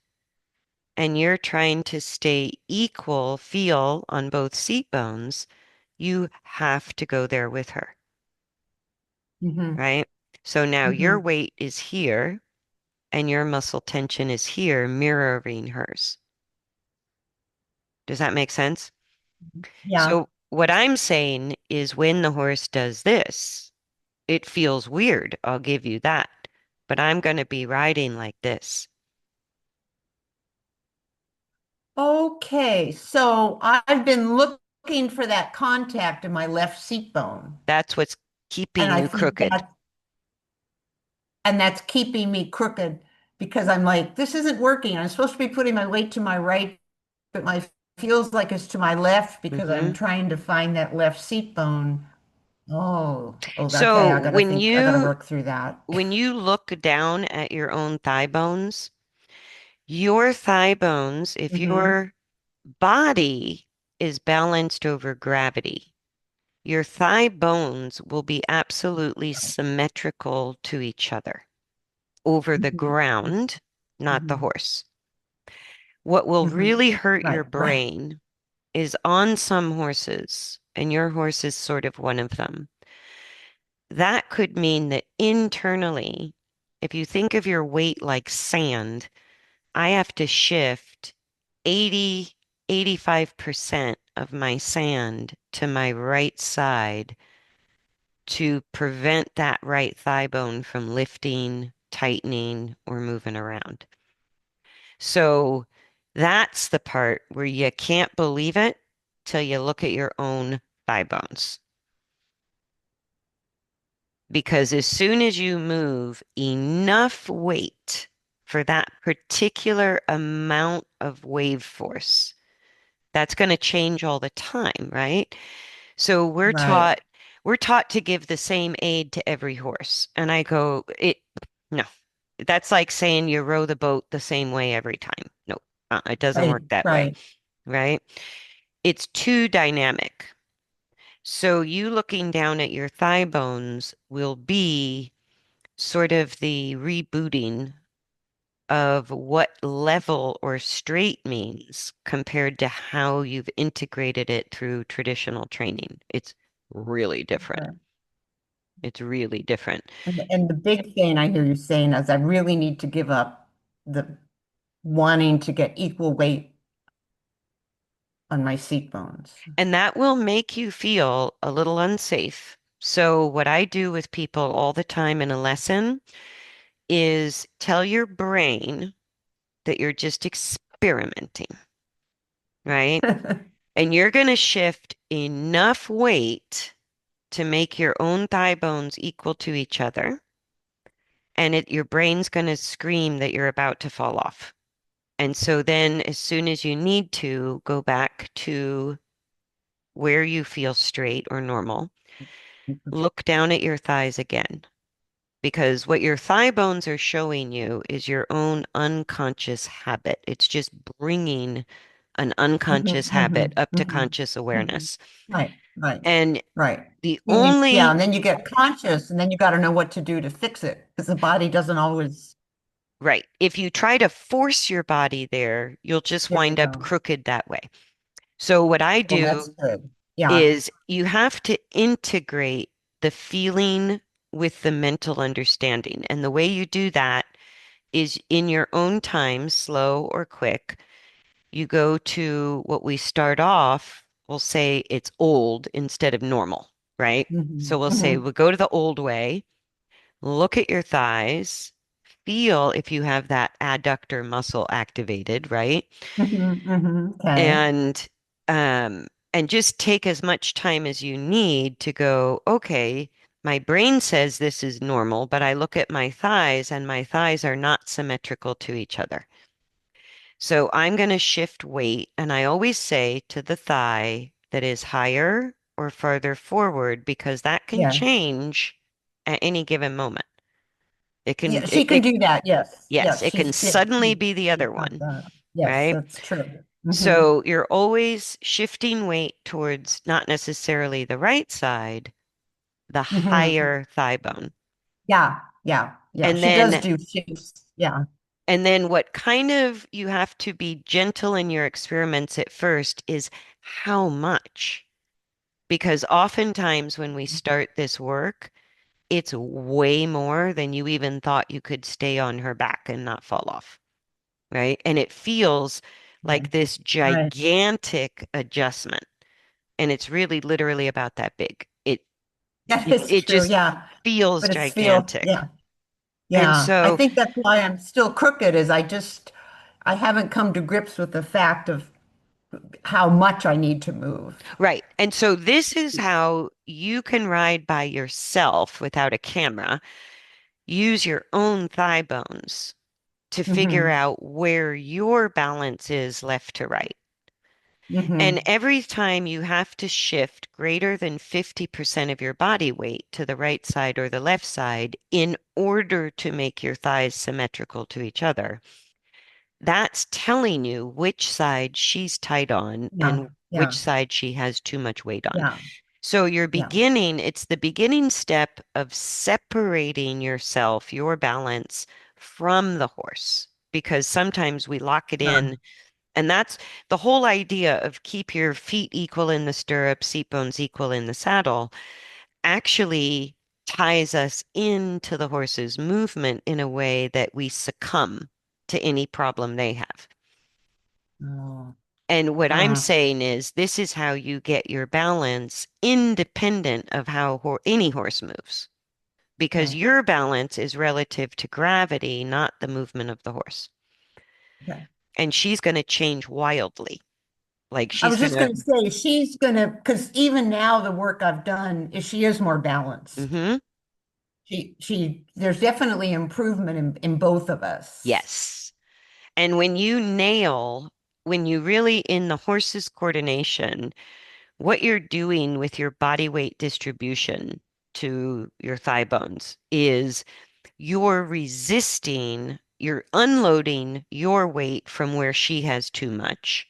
and you're trying to stay equal feel on both seat bones, you have to go there with her, Hmm. right? So now your Hmm. weight is here and your muscle tension is here, mirroring hers. Does that make sense? Yeah. So what I'm saying is when the horse does this, it feels weird. I'll give you that. But I'm going to be riding like this. Okay. So I've been looking for that contact in my left seat bone, That's what's and keeping I you think crooked. that's keeping me crooked because I'm like, this isn't working. I'm supposed to be putting my weight to my right, but my feels like it's to my left because I'm Hmm. trying to find that left seat bone. Okay. So I gotta think, I gotta work through that. when you look down at your own thigh bones, your thigh bones, if Hmm. your body is balanced over gravity, your thigh bones will be absolutely symmetrical to each other over the Hmm. ground, not the Hmm. horse. What will Hmm. really hurt your Right, right. brain is on some horses, and your horse is sort of one of them. That could mean that internally, if you think of your weight like sand, I have to shift 80, 85% of my sand to my right side to prevent that right thigh bone from lifting, tightening, or moving around. So that's the part where you can't believe it till you look at your own thigh bones. Because as soon as you move enough weight for that particular amount of wave force, that's going to change all the time, right? So Right. we're taught to give the same aid to every horse. And I go, no, that's like saying you row the boat the same way every time. No, it doesn't work Right. that way, Right. right? It's too dynamic. So you looking down at your thigh bones will be sort of the rebooting of what level or straight means compared to how you've integrated it through traditional training. It's really different. Right. It's really different. And the big thing I hear you saying is I really need to give up the wanting to get equal weight on my seat bones. And that will make you feel a little unsafe. So, what I do with people all the time in a lesson is tell your brain that you're just experimenting, right? And you're going to shift enough weight to make your own thigh bones equal to each other. And your brain's going to scream that you're about to fall off. And so then, as soon as you need to, go back to where you feel straight or normal, look down at your thighs again. Because what your thigh bones are showing you is your own unconscious habit. It's just bringing an Mhm, unconscious habit mhm, up to mhm, conscious mhm. awareness. Right, right, And right. the Yeah, only, and then you get conscious, and then you got to know what to do to fix it because the body doesn't always. right, if you try to force your body there, you'll just There you wind up go. crooked that way. So what I Well, that's do good. Yeah. is you have to integrate the feeling with the mental understanding. And the way you do that is in your own time, slow or quick. You go to what we start off, we'll say it's old instead of normal, right? Hmm. So we'll say Hmm. we'll go to the old way, look at your thighs, feel if you have that adductor muscle activated, right? Hmm. Hmm. Okay. And and just take as much time as you need to go, okay, my brain says this is normal, but I look at my thighs and my thighs are not symmetrical to each other. So I'm going to shift weight, and I always say to the thigh that is higher or farther forward because that can Yeah. change at any given moment. It can, Yeah, she can do that. Yes. yes, Yes. it can She's suddenly be the she's other got one, that. Yes, right? that's true. Hmm. So you're always shifting weight towards not necessarily the right side, the Hmm. higher thigh bone. Yeah. Yeah. Yeah. And She does then do shifts. Yeah. and then what kind of you have to be gentle in your experiments at first is how much. Because oftentimes when we start this work, it's way more than you even thought you could stay on her back and not fall off, right? And it feels Yeah. like this Right. gigantic adjustment. And it's really literally about that big. That is It true. just Yeah. feels But it's feel. gigantic. Yeah. And Yeah. I so, think that's why I'm still crooked is I haven't come to grips with the fact of how much I need to move. right. And so this is how you can ride by yourself without a camera. Use your own thigh bones to figure Hmm. out where your balance is left to right. And Hmm. every time you have to shift greater than 50% of your body weight to the right side or the left side in order to make your thighs symmetrical to each other, that's telling you which side she's tight on Yeah. and which Yeah. side she has too much weight on. Yeah. So Yeah. it's the beginning step of separating yourself, your balance from the horse, because sometimes we lock it Yeah. in. And that's the whole idea of keep your feet equal in the stirrup, seat bones equal in the saddle, actually ties us into the horse's movement in a way that we succumb to any problem they have. Oh, And what I'm yeah. saying is, this is how you get your balance independent of how any horse moves, because Right. your balance is relative to gravity, not the movement of the horse. Okay. And she's going to change wildly. Like I she's was going just to, going to say she's going to, because even now the work I've done is she is more balanced. hmm There's definitely improvement in both of us. yes. And when you really in the horse's coordination, what you're doing with your body weight distribution to your thigh bones is you're unloading your weight from where she has too much,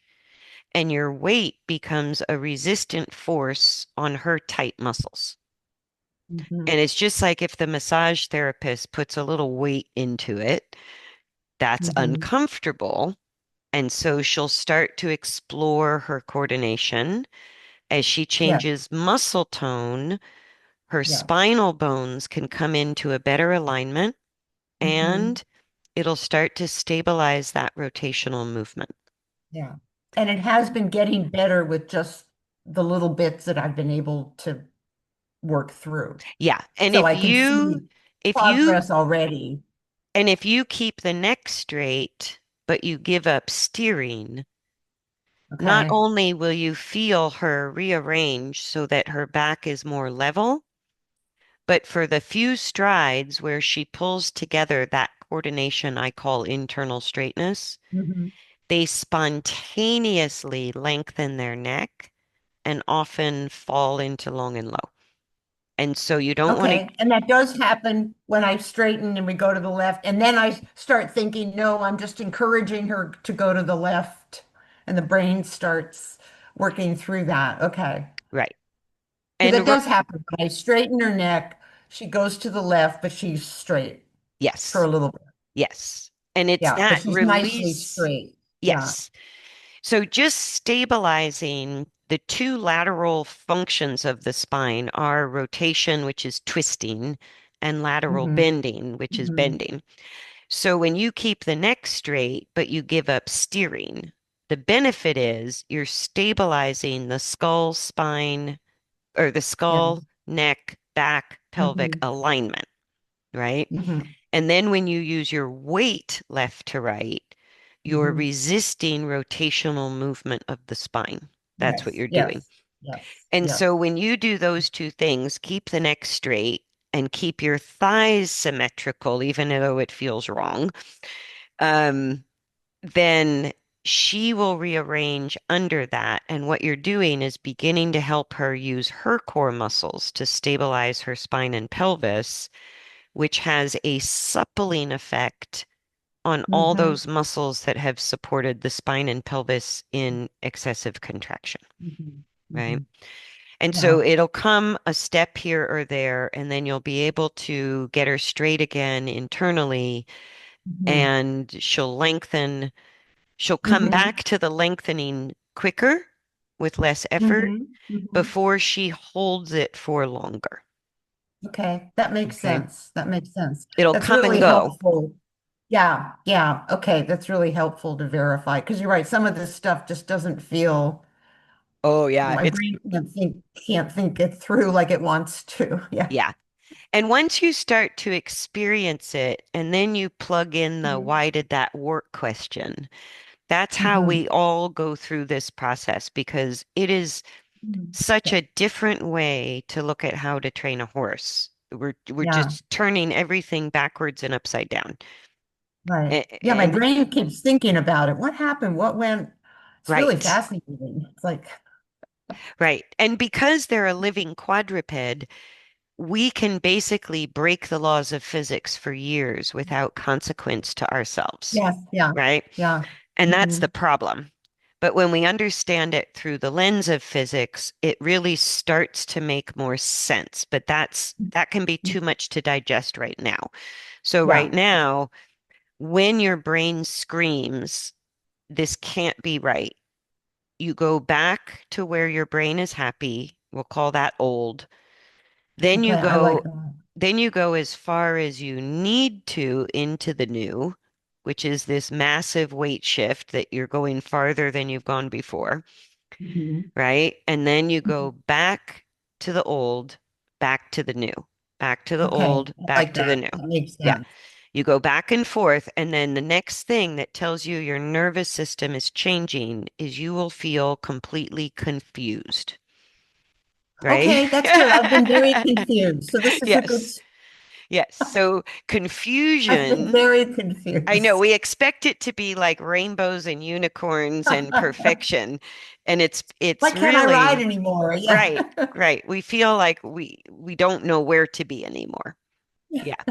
and your weight becomes a resistant force on her tight muscles. Hmm. And it's just like if the massage therapist puts a little weight into it, that's Hmm. uncomfortable. And so she'll start to explore her coordination as she Yeah. changes muscle tone. Her Yeah. spinal bones can come into a better alignment Hmm. and it'll start to stabilize that rotational movement. Yeah. And it has been getting better with just the little bits that I've been able to work through. Yeah. And So I can see if you progress already. And if you keep the neck straight, but you give up steering, not Okay. only will you feel her rearrange so that her back is more level, but for the few strides where she pulls together that coordination I call internal straightness, Hmm. they spontaneously lengthen their neck and often fall into long and low. And so you don't want to, Okay. And that does happen when I straighten and we go to the left. And then I start thinking, no, I'm just encouraging her to go to the left. And the brain starts working through that. Okay. right. Because that And does happen. When I straighten her neck, she goes to the left, but she's straight for a yes, little bit. yes. And it's Yeah, but that she's nicely release. straight. Yeah. Yes. So just stabilizing the two lateral functions of the spine are rotation, which is twisting, and lateral Hmm. bending, which is Hmm. bending. So when you keep the neck straight, but you give up steering, the benefit is you're stabilizing the skull spine or the skull, Yes. neck, back, pelvic Hmm. alignment, right? Hmm. And then when you use your weight left to right, you're Hmm. resisting rotational movement of the spine. That's what Yes. you're doing. Yes. Yes. And Yes. so when you do those two things, keep the neck straight and keep your thighs symmetrical, even though it feels wrong, um, then she will rearrange under that. And what you're doing is beginning to help her use her core muscles to stabilize her spine and pelvis, which has a suppling effect on all Hmm. those muscles that have supported the spine and pelvis in excessive contraction, Hmm. right? Hmm. And so Yeah. it'll come a step here or there, and then you'll be able to get her straight again internally, Hmm. and she'll come Hmm. back to the lengthening quicker with less effort Hmm. Hmm. before she holds it for longer. Okay, that makes Okay. sense. That makes sense. It'll That's come and really go. helpful. Yeah, yeah. Okay, that's really helpful to verify because you're right. Some of this stuff just doesn't feel, Oh, yeah. my It's, brain can't think it through like it wants to. Yeah. yeah. And once you start to experience it, and then you plug in the Mhm. why did that work question, that's how Mhm. we all go through this process because it is Mhm. such Yeah. a different way to look at how to train a horse. We're Yeah. just turning everything backwards and upside down. Right. Yeah, my And brain keeps thinking about it. What happened? What went? It's really right, fascinating. It's like, right. And because they're a living quadruped, we can basically break the laws of physics for years without consequence to ourselves, yes, yeah, right? yeah. And that's Hmm. the problem. But when we understand it through the lens of physics, it really starts to make more sense. But that can be too much to digest right now. So right Yeah. now, when your brain screams, this can't be right, you go back to where your brain is happy. We'll call that old. Then Okay, you I like go, that. then you go as far as you need to into the new, which is this massive weight shift that you're going farther than you've gone before, Mhm. right? And then you go back to the old, back to the new, back to the Okay, old, I back like to the that. new. That makes Yeah. sense. You go back and forth, and then the next thing that tells you your nervous system is changing is you will feel completely confused, right? Okay, that's good. I've been very confused. So this is a good, Yes. Yes. So I've been confusion, very I know confused. we expect it to be like rainbows and unicorns and perfection, and it's Why can't I ride really anymore? Yeah. right, right. We feel like we don't know where to be anymore. Yeah.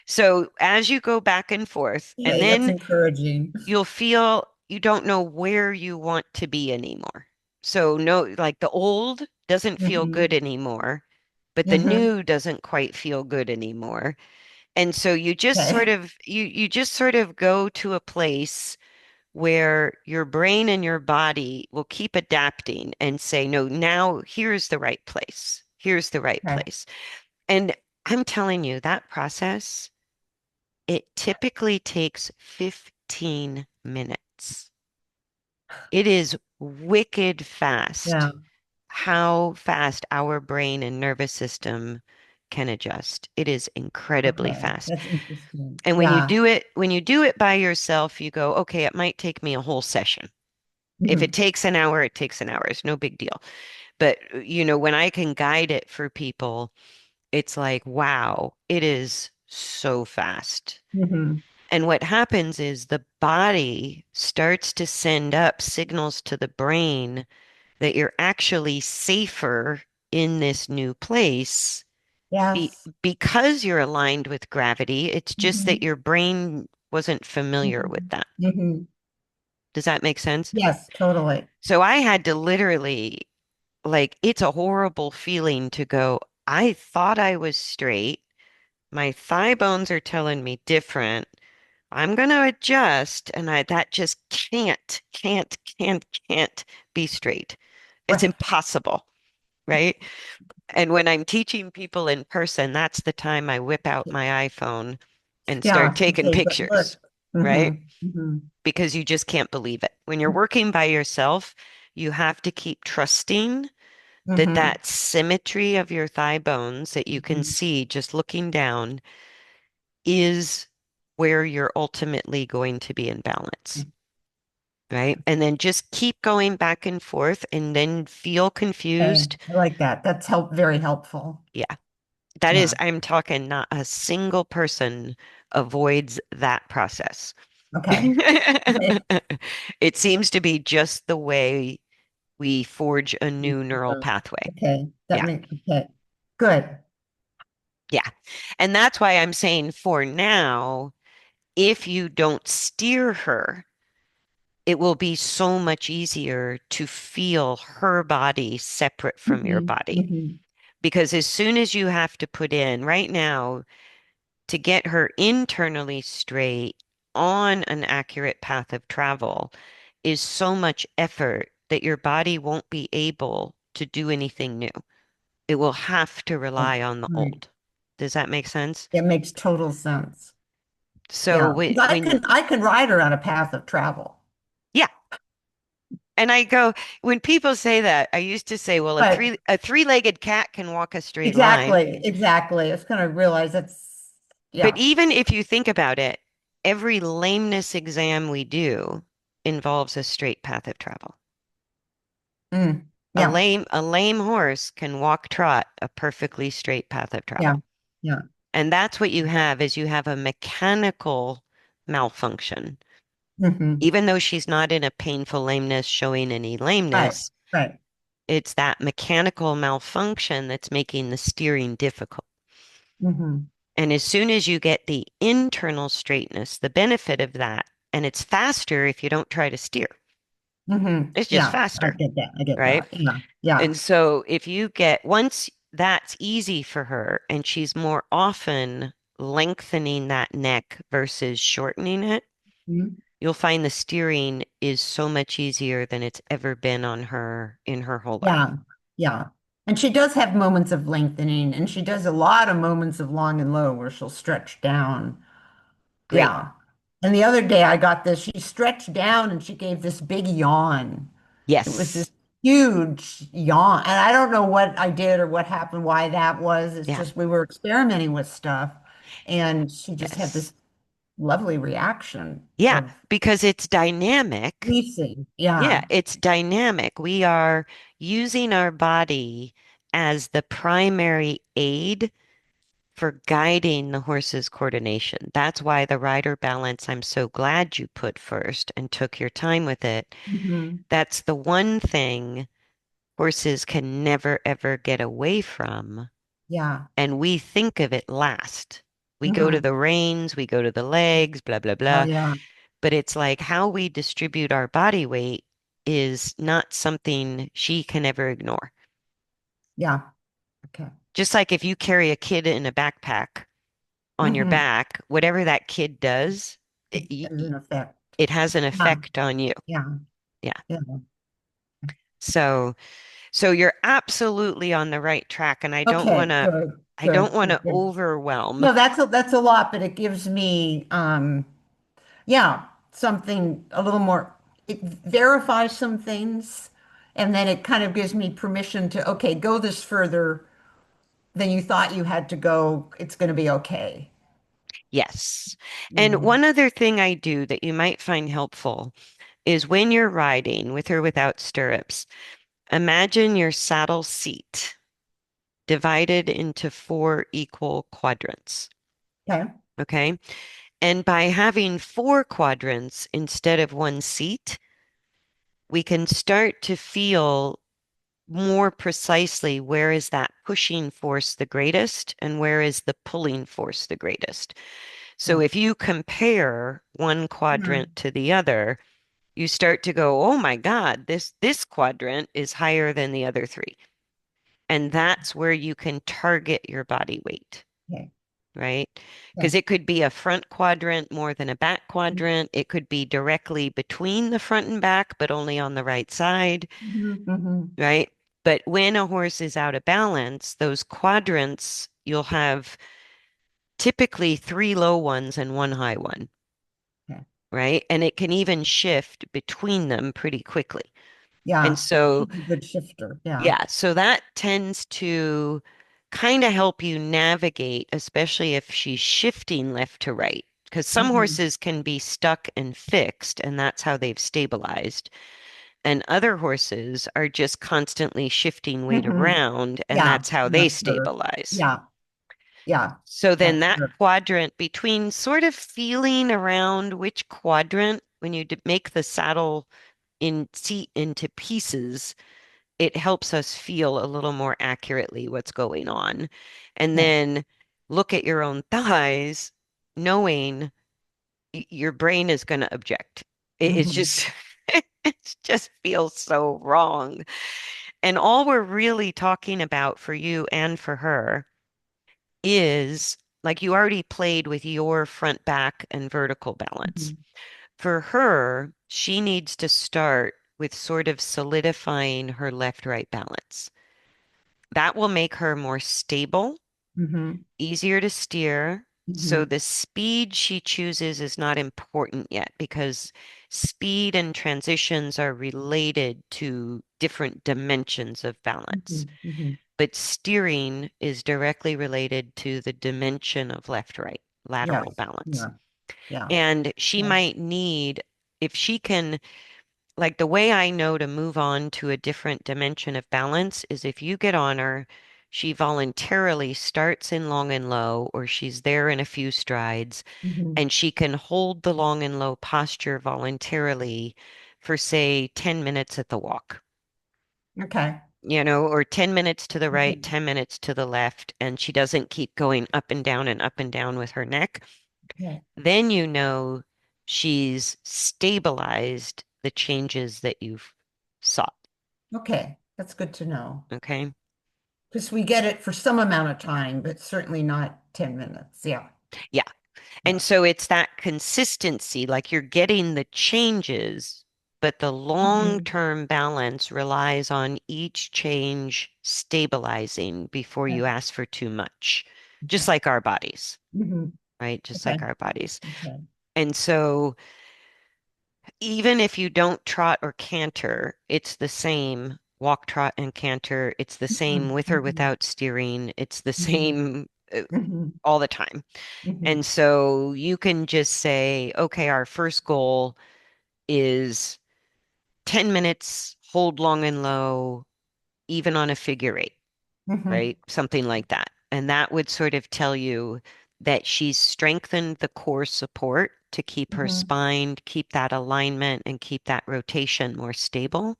So as you go back and forth, and Yay, that's then encouraging. you'll feel you don't know where you want to be anymore. So no, like the old doesn't feel good Hmm. anymore, but the Hmm. new doesn't quite feel good anymore. And so Okay. you just sort of go to a place where your brain and your body will keep adapting and say, no, now here's the right place. Here's the right Okay. place. And I'm telling you, that process, it typically takes 15 minutes. It is wicked Yeah. fast how fast our brain and nervous system can adjust. It is incredibly Okay, fast. that's interesting. And Yeah. when you do it by yourself, you go, okay, it might take me a whole session. If it Mhm. takes an hour, it takes an hour. It's no big deal. But, when I can guide it for people, it's like, wow, it is so fast. Mhm. And what happens is the body starts to send up signals to the brain that you're actually safer in this new place Yes. because you're aligned with gravity. It's just that Mhm. your brain wasn't familiar with Mhm. that. Mhm. Does that make sense? Yes, totally. So I had to literally, like, it's a horrible feeling to go, I thought I was straight. My thigh bones are telling me different. I'm going to adjust, and that just can't be straight. It's Right. impossible, right? And when I'm teaching people in person, that's the time I whip out my iPhone and start Yeah. taking Okay, but look. pictures, right? Hmm. Hmm. Because you just can't believe it. When you're working by yourself, you have to keep trusting that Hmm. that symmetry of your thigh bones that you can Hmm. see just looking down is where you're ultimately going to be in balance, right? And then just keep going back and forth and then feel Okay, confused. I like that. That's very helpful. Yeah, that is, Yeah. I'm talking not a single person avoids that process. Okay. It seems to be just the way we forge a new neural pathway. Okay. That Yeah, makes okay. Good. yeah. And that's why I'm saying for now, if you don't steer her, it will be so much easier to feel her body separate from your Hmm. body. Hmm. Because as soon as you have to put in right now to get her internally straight on an accurate path of travel is so much effort that your body won't be able to do anything new. It will have to Okay. rely on the Right. old. Does that make sense? That makes total sense. So Yeah. 'Cause I can ride her on a path of travel. yeah. And I go, when people say that, I used to say, well, But a three-legged cat can walk a straight line. exactly, exactly. It's gonna realize it's But yeah. even if you think about it, every lameness exam we do involves a straight path of travel. Mm, yeah. A lame horse can walk trot a perfectly straight path of Yeah. travel. Yeah. And that's what you have is you have a mechanical malfunction. Hmm. Even though she's not in a painful lameness showing any Right. lameness, Right. it's that mechanical malfunction that's making the steering difficult. Hmm. And as soon as you get the internal straightness, the benefit of that, and it's faster if you don't try to steer. Hmm. It's just Yeah. I faster, get that. I get right? that. Yeah. Yeah. And so if you get, once that's easy for her and she's more often lengthening that neck versus shortening it, Mhm. you'll find the steering is so much easier than it's ever been on her in her whole life. Yeah. Yeah. And she does have moments of lengthening, and she does a lot of moments of long and low where she'll stretch down. Great. Yeah. And the other day I got this, she stretched down and she gave this big yawn. It was Yes. this huge yawn. And I don't know what I did or what happened, why that was. It's Yeah. just we were experimenting with stuff. And she just had Yes. this lovely reaction Yeah, of because it's dynamic. releasing. Yeah, Yeah. it's dynamic. We are using our body as the primary aid for guiding the horse's coordination. That's why the rider balance, I'm so glad you put first and took your time with it. Hmm. That's the one thing horses can never, ever get away from. Yeah. And we think of it last. We go to Hmm. the reins, we go to the legs, blah, blah, Oh, blah. yeah. But it's like how we distribute our body weight is not something she can ever ignore. Yeah. Okay. Just like if you carry a kid in a backpack on your Hmm. back, whatever that kid does, It has an effect. it has an Yeah. effect on you. Yeah. Yeah. Yeah. So, so you're absolutely on the right track, and Okay. Good. I don't Good. want Good. to Good. overwhelm. No, that's a lot, but it gives me yeah, something a little more, it verifies some things, and then it kind of gives me permission to, okay, go this further then you thought you had to go, it's going to be okay. Yes. And Mm. one other thing I do that you might find helpful is when you're riding with or without stirrups, imagine your saddle seat divided into four equal quadrants. Okay. Okay. And by having four quadrants instead of one seat, we can start to feel more precisely where is that pushing force the greatest and where is the pulling force the greatest. So Okay. if you compare one quadrant Mm. to the other, you start to go, oh my God, this quadrant is higher than the other three. And that's where you can target your body weight, Okay. right? Because Okay. it could be a front quadrant more than a back quadrant. It could be directly between the front and back, but only on the right side, Mhm, mhm. right? But when a horse is out of balance, those quadrants, you'll have typically three low ones and one high one, Okay. right? And it can even shift between them pretty quickly. And Yeah. so, She's a good shifter. Yeah. yeah, so that tends to kind of help you navigate, especially if she's shifting left to right. Because some Mhm. horses can be stuck and fixed, and that's how they've stabilized. And other horses are just constantly shifting weight Mhm. around, and Yeah. that's how Yeah, they sure. stabilize. Yeah. Yeah. So then That's that true. quadrant between sort of feeling around which quadrant, when you make the saddle in seat into pieces, it helps us feel a little more accurately what's going on. And Okay. then look at your own thighs, knowing your brain is going to object. It's Mhm. just, it just feels so wrong. And all we're really talking about for you and for her is like you already played with your front, back, and vertical balance. Mhm. For her, she needs to start with sort of solidifying her left-right balance. That will make her more stable, Mhm. easier to steer. So Mhm. the speed she chooses is not important yet because speed and transitions are related to different dimensions of balance. Mhm. Mhm. But steering is directly related to the dimension of left-right, lateral Yes. balance. Yeah. Yeah. And she Yeah. might need, if she can, like the way I know to move on to a different dimension of balance is if you get on her, she voluntarily starts in long and low, or she's there in a few strides, Mhm. and she can hold the long and low posture voluntarily for, say, 10 minutes at the walk, Okay. or 10 minutes to the right, Mhm. 10 minutes to the left, and she doesn't keep going up and down and up and down with her neck. Yeah. Then you know she's stabilized the changes that you've sought. Okay. That's good to know. Okay. Because we get it for some amount of time, but certainly not 10 minutes. Yeah. Yeah. And Yeah. so it's that consistency, like you're getting the changes, but the Mhm. long-term balance relies on each change stabilizing before Okay. you ask for too much, just Okay. like our bodies, Mhm. right? Just Okay. like our bodies. Okay. And so even if you don't trot or canter, it's the same walk, trot, and canter. It's the same Mhm. with or Mhm. without steering. It's the Mhm. same Mhm. all the time. Mhm. And so you can just say, okay, our first goal is 10 minutes, hold long and low, even on a figure eight, Mhm. right? Something like that. And that would sort of tell you that she's strengthened the core support to keep her Mhm. spine, keep that alignment, and keep that rotation more stable.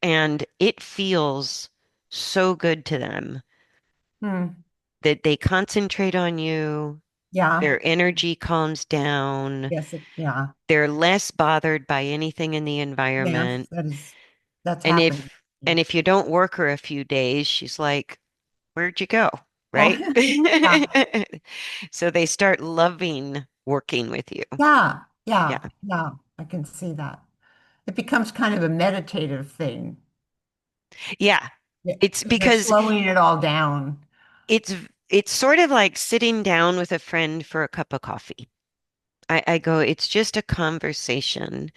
And it feels so good to them Mhm. that they concentrate on you, Yeah. their energy calms down, Yes. Yeah. they're less bothered by anything in the Yes. environment. That's And happened. if you don't work her a few days, she's like, "Where'd you go?" Oh, Right? yeah. So they start loving working with you. Yeah. Yeah. Yeah. Yeah. I can see that. It becomes kind of a meditative thing. Yeah. Yeah. It's Because you're because slowing it all down. it's it's sort of like sitting down with a friend for a cup of coffee. I go, it's just a conversation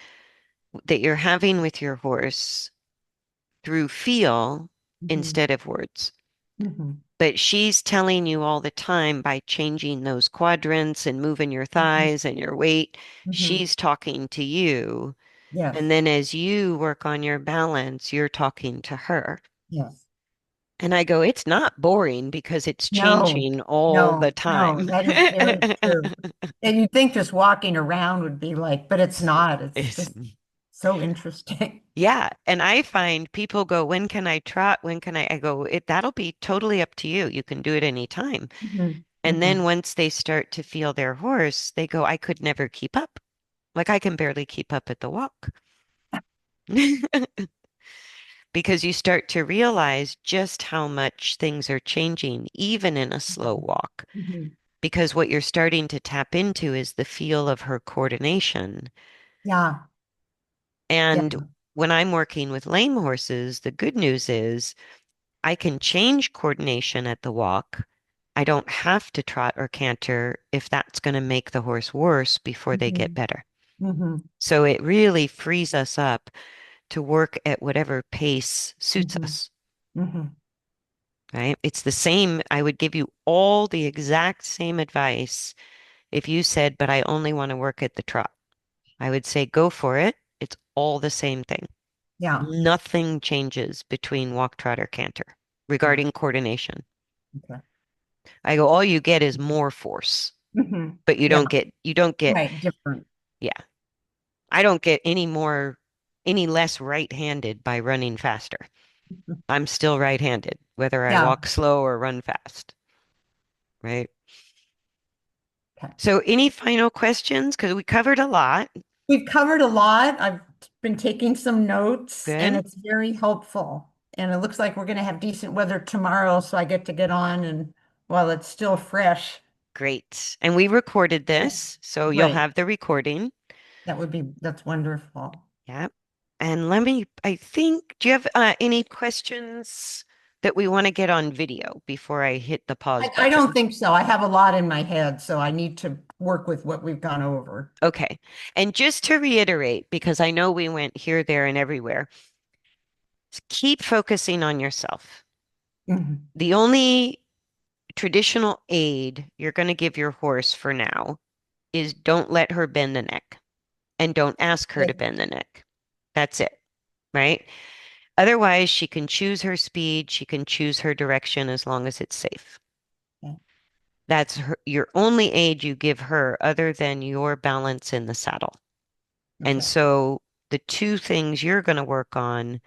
that you're having with your horse through feel Hmm. instead of words. Hmm. But she's telling you all the time by changing those quadrants and moving your Mhm. thighs and your weight, Mhm. she's talking to you. Yes. And then as you work on your balance, you're talking to her. Yes. And I go, it's not boring because it's No, changing all the no, no, time. that is very true. And you'd think just walking around would be like, but it's not. It's It's, just so interesting. yeah. And I find people go, when can I trot? When can I go, that'll be totally up to you. You can do it anytime. Mhm. And then Mhm. once they start to feel their horse, they go, I could never keep up. Like I can barely keep up at the walk. Because you start to realize just how much things are changing, even in a slow walk. Mhm. Because what you're starting to tap into is the feel of her coordination. Yeah, yeah. And when I'm working with lame horses, the good news is I can change coordination at the walk. I don't have to trot or canter if that's going to make the horse worse before they get Mhm. better. Mhm. So it really frees us up to work at whatever pace suits Mhm. us, Mhm. right? It's the same. I would give you all the exact same advice if you said, but I only want to work at the trot. I would say, go for it. It's all the same thing. Yeah, Nothing changes between walk, trot, or canter yeah. regarding coordination. Okay. I go, all you get is more force, Mhm. but Yeah, you don't get, right. Different. yeah, I don't get any less right-handed by running faster. I'm still right-handed, whether I Yeah. walk slow or run fast, right? Okay. So any final questions? Because we covered a lot. We've covered a lot. I've been taking some notes and Good. it's very helpful. And it looks like we're going to have decent weather tomorrow, so I get to get on and while it's still fresh. Great. And we recorded Yeah. this, so you'll Great. have the recording. That's wonderful. Yeah. And I think, do you have any questions that we want to get on video before I hit the pause I don't button? think so. I have a lot in my head, so I need to work with what we've gone over. Okay. And just to reiterate, because I know we went here, there, and everywhere, keep focusing on yourself. Mhm. The only traditional aid you're going to give your horse for now is don't let her bend the neck and don't ask her to Okay. bend the neck. That's it, right? Otherwise, she can choose her speed, she can choose her direction as long as it's safe. That's your only aid you give her other than your balance in the saddle. And Okay. so the two things you're going to work on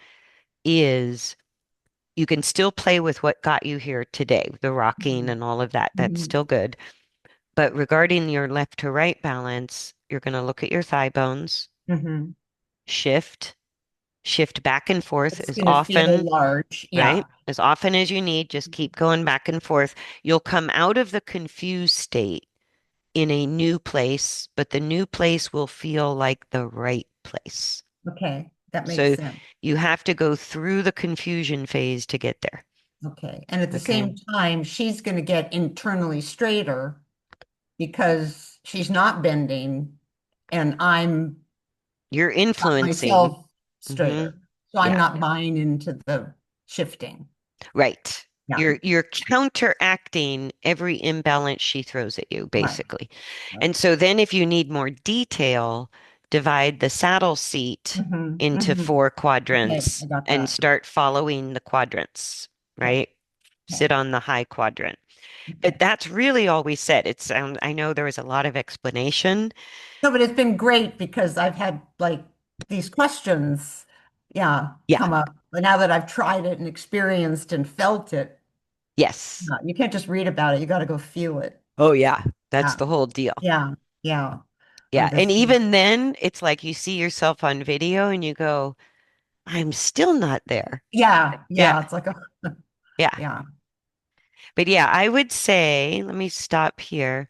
is you can still play with what got you here today, the rocking Mhm. and all of that. That's Mhm. still good. But regarding your left to right balance, you're going to look at your thigh bones, Mhm. shift, shift back and forth It's as going to feel often, large. right? Yeah. As often as you need, just keep going back and forth. You'll come out of the confused state in a new place, but the new place will feel like the right place. Okay. That makes So sense. you have to go through the confusion phase to get there. Okay. And at the Okay. same time, she's going to get internally straighter because she's not bending and I'm You're got influencing. myself Hmm. straighter. So I'm Yeah. not buying into the shifting. Right. Yeah. You're counteracting every imbalance she throws at you, Right. basically. Right. And so then if you need more detail, divide the saddle seat into Hmm. four Okay. I quadrants got and that. start following the quadrants, Okay. right? Okay. Sit on the high quadrant. But Okay. that's really all we said. I know there was a lot of explanation. No, but it's been great because I've had like these questions, yeah, Yeah. come up. But now that I've tried it and experienced and felt it, Yes. you can't just read about it. You got to go feel it. Oh, yeah. That's Yeah. the whole deal. Yeah. Yeah. Yeah. And Understand. even then, it's like you see yourself on video and you go, I'm still not there. Yeah. Yeah. Yeah. It's like a, Yeah. yeah. But yeah, I would say, let me stop here.